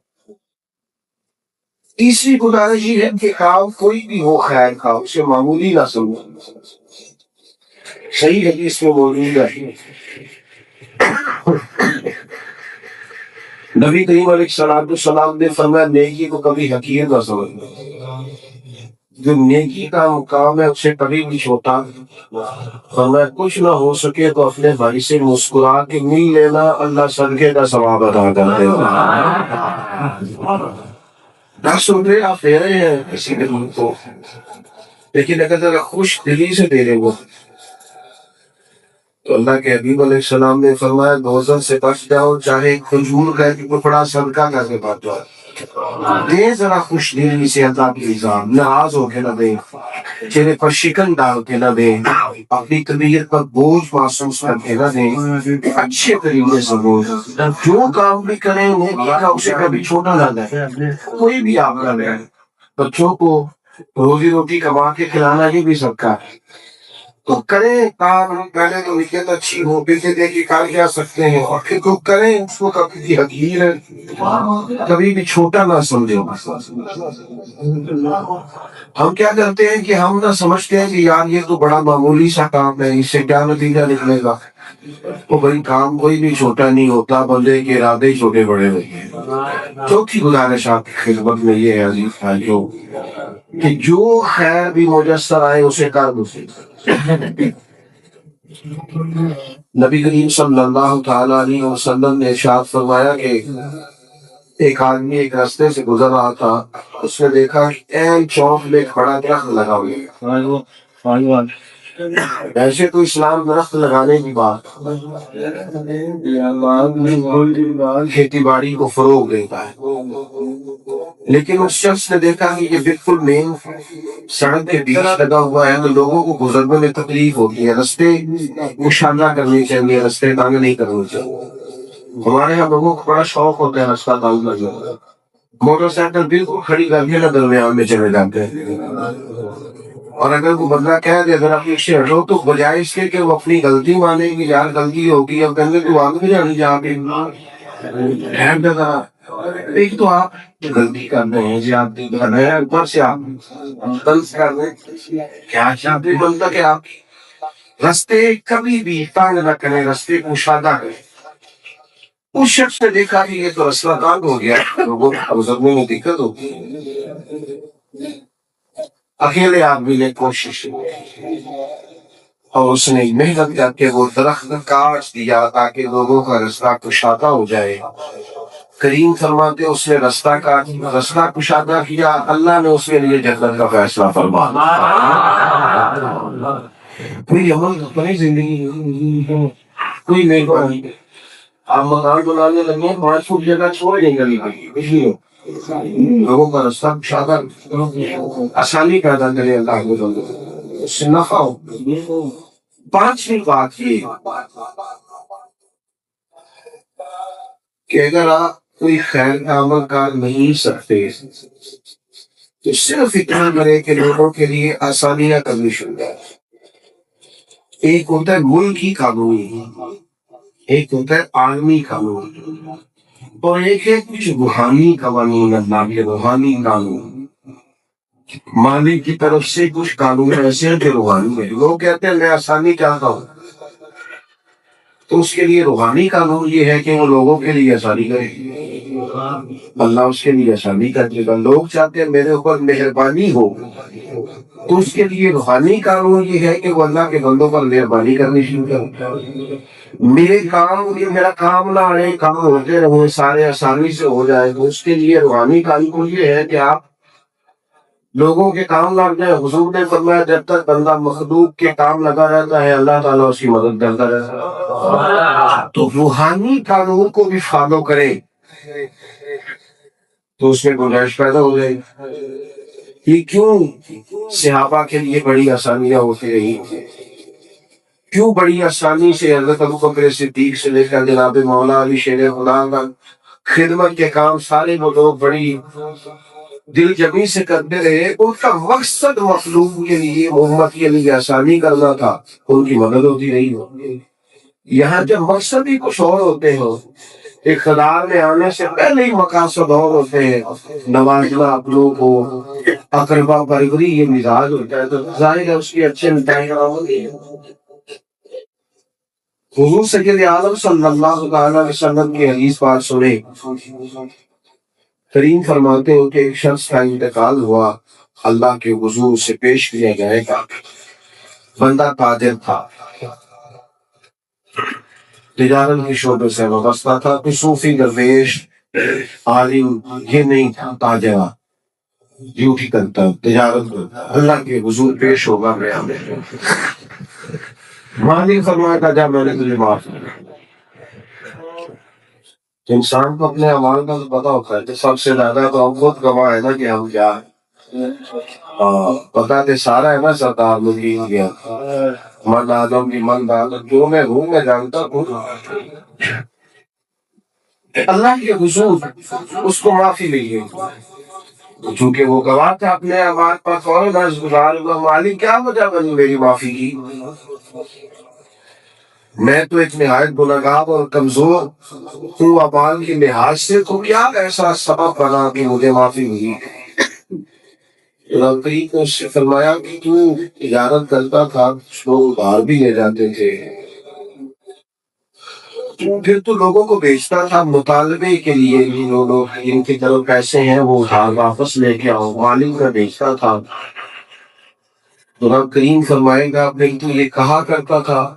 تیسری گزارش یہ ہے کہ کام کوئی بھی ہو خیر کا اسے معمولی نہ سمجھو. صحیح حدیث میں موجود ہے نبی کریم علیہ السلام نے فرمایا نیکی کو کبھی حقیر نہ سمجھنا. جو نیکی کا مقام ہے اسے کبھی بھی چھوٹا فرمایا کچھ نہ ہو سکے تو اپنے بھائی سے مسکرا کے مل لینا, اللہ صدقے کا ثواب ادا کرتے ہیں. 10 روپے آپ دے رہے ہیں کسی کے دل کو, لیکن اگر ذرا خوش دلی سے دے رہے وہ تو اللہ کے حبیب علیہ السلام نے فرمایا دوزخ سے بچ جاؤ چاہے کھجور کا ایک ٹکڑا صدقہ کر کے بچ جاؤ. دے ذرا خوش دلی سے اللہ کی نظام, ناراض ہو کے نہ دے, چہرے پر شکن ڈال کے نہ دے, اپنی طبیعت پر بوجھ محسوس کر کے نہ دے, اچھے طریقے سے بول. جو کام بھی کریں اسے کبھی چھوٹا نہ لیں. کوئی بھی آپ کر رہے ہیں, بچوں کو روزی روٹی کما کے کھلانا یہ بھی سب کا ہے تو کریں کام. پہلے تو نیت اچھی ہو پھر سے دیکھیے کر کیا سکتے ہیں اور پھر تو کریں اس کو کبھی حقیر ہے کبھی بھی چھوٹا نہ سمجھے. ہم کیا کرتے ہیں کہ ہم نہ سمجھتے ہیں کہ یار یہ تو بڑا معمولی سا کام ہے, اس سے کیا نتیجہ نکلے گا. تو بھائی کام کوئی بھی چھوٹا نہیں ہوتا, بندے کے ارادے ہی چھوٹے بڑے ہوتے ہیں. چوتھی گزارش آپ کی خدمت میں یہ ہے عزیز بھائیو کہ جو خیر بھی میسر آئے اسے کر دو. نبی کریم صلی اللہ تعالی علیہ وسلم نے ارشاد فرمایا کہ ایک آدمی ایک راستے سے گزر رہا تھا, اس نے دیکھا کہ این چوک میں ایک بڑا درخت لگا ہوا ہے. ایسے تو اسلام درخت لگانے کی بات کھیتی باڑی کو فروغ دیتا ہے, لیکن اس شخص نے دیکھا کہ یہ بالکل مین سڑک کے بیچ لگا ہوا ہے تو لوگوں کو گزرنے میں تکلیف ہوتی ہے, رستے مشاہدہ کرنی چاہیے, رستے تنگ نہیں کرنے چاہیے. ہمارے یہاں لوگوں کو بڑا شوق ہوتا ہے رستہ تنگ کرنے کا, موٹر سائیکل بالکل کھڑی کر کے نہ درمیان میں چلے جاتے ہیں. اور اگر وہ بندہ کہہ دے اگر آپ سے ہٹو تو بجائے اس کے کہ وہ اپنی غلطی مانے گی, یار غلطی ہوگی, اب کہنے تو آگے جانی جہاں پہ ایک تو آپ غلطی کر رہے ہیں زیادتی کر رہے ہیں, اوپر سے آپ طنز کر رہے ہیں. کیا چاہتے بندہ کہ آپ رستے کبھی بھی تنگ نہ کریں, رستے کو مشاہدہ کریں. اس شخص نے دیکھا کہ یہ تو رستہ تنگ ہو گیا, لوگوں کو گزرنے میں دقت ہوتی ہے. اکیلے آدمی نے کوشش اور اس نے محنت کر کے وہ درخت کاٹ دیا تاکہ لوگوں کا رستہ کشادہ ہو جائے. کریم فرماتے اس نے رستہ کشادہ کیا, اللہ نے اس کے لیے جنت کا فیصلہ فرمایا. کوئی عمل اپنی زندگی کوئی نہیں. آپ مکان بنانے لگے 5 فٹ جگہ چھوڑ دیں گے لوگوں کا رستہ کشادہ آسانی پیدا کرے, اللہ کو اس سے نفع ہو. 5ویں بات یہ کہ اگر آپ کوئی خیر کا عمل کر نہیں سکتے تو صرف اتنا کرے کہ لوگوں کے لیے آسانیاں کرنی شروع کریں. ایک ہوتا ہے ملکی قانون, ایک ہوتا ہے عالمی قانون, اور ایک ہے کچھ روحانی قوانین. اللہ کے روحانی قانون, مالک کی طرف سے کچھ قانون ایسے ہیں جو روحانی ہے. لوگ کہتے ہیں میں آسانی چاہتا ہوں تو اس کے لیے روحانی قانون یہ ہے کہ وہ لوگوں کے لیے آسانی کرے, اللہ اس کے لیے آسانی کر دے گا. لوگ چاہتے ہیں میرے اوپر مہربانی ہو تو اس کے لیے روحانی قانون یہ ہے کہ وہ اللہ کے بندوں پر مہربانی کرنی شروع کرے. میرا کام نہ آئے, کام ہوتے رہے, سارے آسانی سے ہو جائے, تو اس کے لیے روحانی قانون یہ ہے کہ آپ لوگوں کے کام لگ جائے. حضور نے فرمایا جب تک بندہ مخلوق کے کام لگا رہتا ہے اللہ تعالیٰ اس کی مدد کرتا رہتا ہے. تو روحانی قانون کو بھی فالو کرے تو اس میں گنجائش پیدا ہو جائے گی. یہ کیوں صحابہ کے لیے بڑی آسانیاں ہوتی رہی, کیوں بڑی آسانی سے حضرت ابوبکر صدیق سے لے کر جناب مولا علی شیر خدا کا خدمت کے کام سارے وہ لوگ بڑی دل جمی سے کرتے رہے. ان کا مقصد مخلوق کے لیے امت کے لیے آسانی کرنا تھا, ان کی مدد ہوتی رہی. یہاں جب مقصد ہی کچھ اور ہوتے ہیں, اقتدار میں آنے سے پہلے ہی مقاصد اور ہوتے ہیں, نوازنا اپنوں کو, اقربا پروری یہ مزاج ہوتا ہے, تو ظاہر ہے اس کی اچھے نتائج ہوگی. حضور سید عالم صلی اللہ تعالی علیہ وسلم کی حدیث بات سنے. کریم فرماتے ہیں کہ ایک شخص کا انتقال ہوا, اللہ کے حضور سے پیش کیا گئے گا. بندہ تاجر تھا, تجارت کے شعبے سے وابستہ تھا. کوئی صوفی درویش عالم یہ نہیں تھا, تاجر ڈیوٹی کرتا, تجارت کرتا. اللہ کے حضور پیش ہوگا میں مالک فرمایا تھا جا میں نے تجھے معاف کیا. انسان کو اپنے اعمال کا پتا ہوتا ہے. سب سے زیادہ تو ہم خود گواہ ہے نا کہ ہم کیا ہے. پتا تو سارا ہے نا سردار مدین کیا من آدم کی من دادم جو میں ہوں میں جانتا ہوں. اللہ کے حضور اس کو معافی مل گئی چونکہ وہ گواہ تھا اپنے اعمال پر. فوراً عرض گزار ہوا مالک کیا وجہ بنی میری معافی کی؟ میں تو ایک نہایت گنہگار اور کمزور ہوں اعمال کے لحاظ سے, تو کیا ایسا سبب بنا کہ مجھے معافی ملی؟ رب کریم نے اس سے فرمایا کہ تو تجارت کرتا تھا, لوگ باہر بھی لے جاتے تھے, پھر تو لوگوں کو بیچتا تھا مطالبے کے لیے بھی. لوگ ان کی طرف پیسے ہیں وہ ادھار واپس لے کے آؤ, مالک کا بیچتا تھا. تو رب کریم فرمائے گا نہیں تو یہ کہا کرتا تھا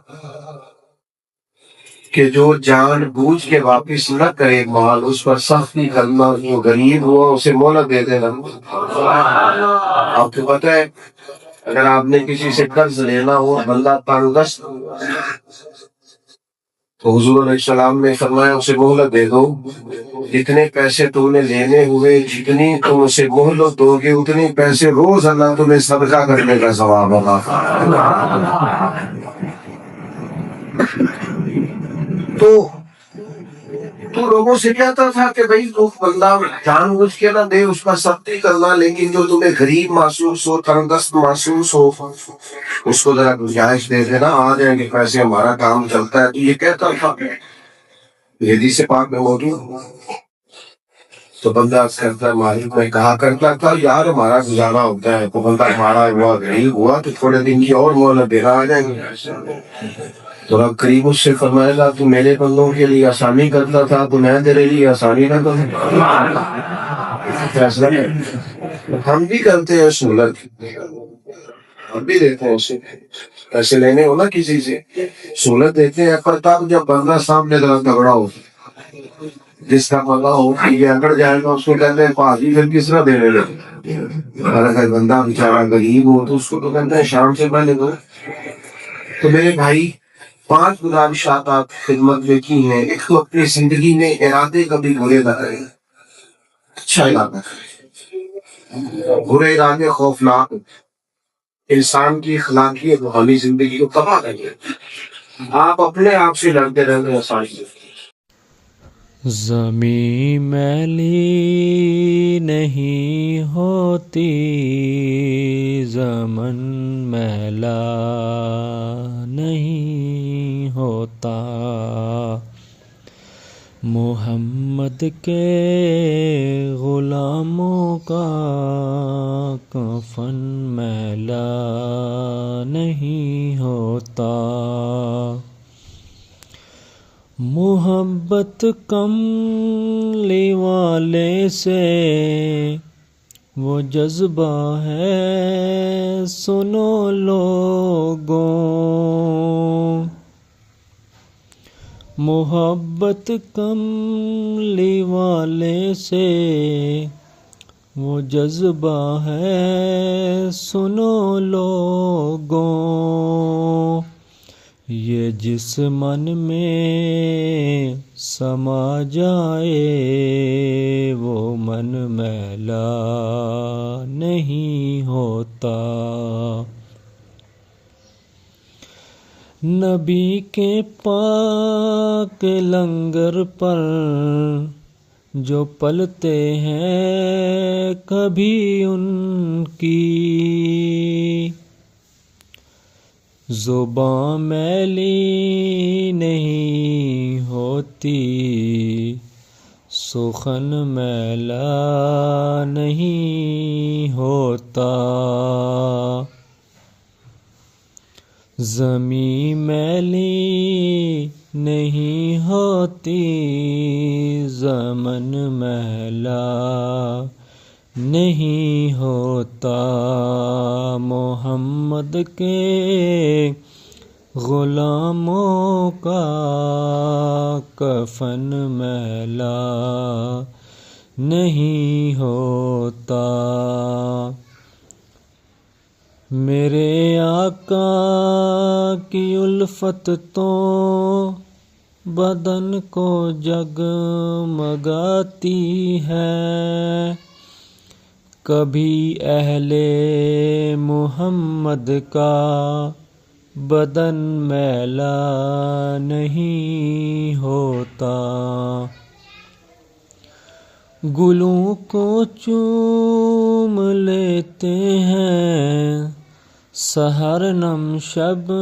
کہ جو جان بوجھ کے واپس نہ کرے مال اس پر سختی کرنا, جو غریب ہوا اسے مہلت دے دینا. آپ کو پتہ ہے اگر آپ نے کسی سے قرض لینا ہو, بندہ تنگ دست, تو حضور علیہ السلام نے فرمایا اسے مہلت دے دو. جتنے پیسے تم نے لینے ہوئے, جتنی تم اسے مہلت دو گے اتنے پیسے روز اللہ تمہیں صدقہ کرنے کا ثواب ہوگا. تو لوگوں سے کہتا تھا کہ بھائی تو بندہ جان بوجھ کے نہ دے, اس کا سختی کرنا, لیکن جو تمہیں غریب محسوس ہو, تنگدست محسوس ہو, اس کو ذرا گنجائش دے دینا, آ جائیں گے پیسے, ہمارا کام چلتا ہے. تو یہ کہتا تھا حدیث پاک میں موجود. تو بندہ کرتا مالک میں کہا کرتا تھا یار ہمارا گزارا ہوتا ہے, تو بندہ ہمارا ہوا غریب ہوا تو تھوڑے دن کی اور مہلت دینا, آ جائیں گے. تو رب کریم اس سے فرمائے گا تو میرے بندوں کے لیے آسانی کرتا تھا, تو میں تیرے لیے آسانی نہ کروں. فیصلہ ہم بھی کرتے ہیں سہولت, ہم بھی دیتے ہیں اسے پیسے لینے ہو نا کسی سے سہولت دیتے ہیں, پر تب جب بندہ سامنے ذرا تگڑا ہو, جس کا پتا ہو کہ یہ اکڑ جائے گا, اس کو کہتے ہیں پاجی پھر کس طرح دینے لگے. اور اگر بندہ بیچارہ غریب ہو تو اس کو تو کہتے ہیں شام سے پہلے دو. تو میرے بھائی 5 گزارشات آپ خدمت میں کی ہیں. ایک تو اپنی زندگی میں ارادے کبھی برے نہ کریں, اچھا ارادہ کریں. برے ارادے خوفناک انسان کی اخلاقیت روحانی زندگی کو تباہ کر دیتے. آپ اپنے آپ سے لڑتے رہتے آسانی. زمین میلی نہیں ہوتی, زمن میلا نہیں ہوتا, محمد کے غلاموں کا کفن میلا نہیں ہوتا. محبت کملی والے سے وہ جذبہ ہے سنو لوگوں, محبت کملی والے سے وہ جذبہ ہے سنو لوگوں، یہ جس من میں سما جائے وہ من میلا نہیں ہوتا۔ نبی کے پاک لنگر پر جو پلتے ہیں کبھی ان کی زبان میلی نہیں ہوتی، سخن میلا نہیں ہوتا۔ زمین میلی نہیں ہوتی، زمن میلا نہیں ہوتا۔ محمد کے غلاموں کا کفن میلا نہیں ہوتا۔ میرے آقا کی الفت تو بدن کو جگمگاتی ہے، کبھی اہل محمد کا بدن میلا نہیں ہوتا۔ گلوں کو چوم لیتے ہیں سحر نم شب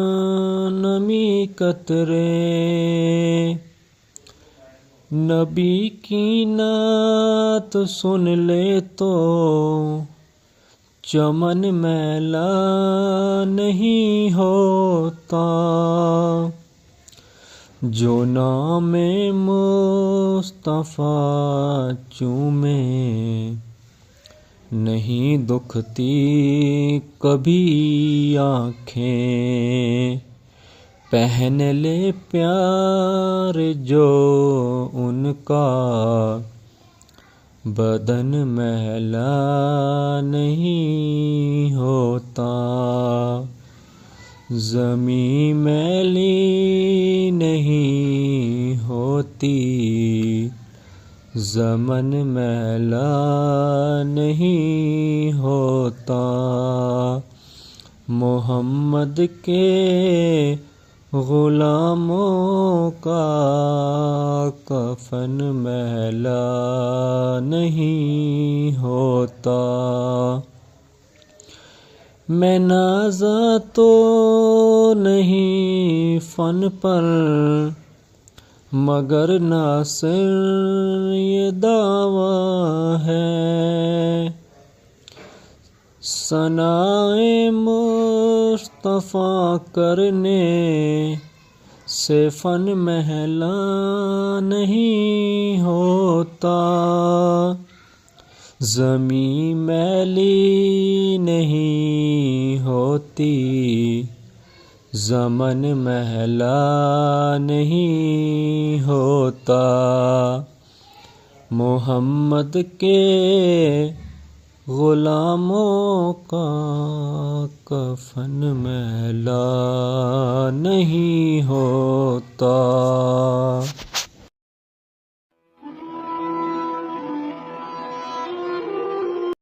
نمی قطرے، نبی کی نعت سن لے تو چمن میلا نہیں ہوتا۔ جو نام مصطفیٰ چومے نہیں دکھتی کبھی آنکھیں، پہن لے پیار جو ان کا بدن میلا نہیں ہوتا۔ زمین میلی نہیں ہوتی، زمن میلا نہیں ہوتا۔ محمد کے غلاموں کا کفن میلا نہیں ہوتا۔ میں نازا تو نہیں فن پر، مگر ناصر یہ دعویٰ ہے، ثنائے مصطفیٰ کرنے سے فن میلا نہیں ہوتا۔ زمین میلی نہیں ہوتی، زمن میلا نہیں ہوتا۔ محمد کے غلاموں کا کفن میلا نہیں ہوتا۔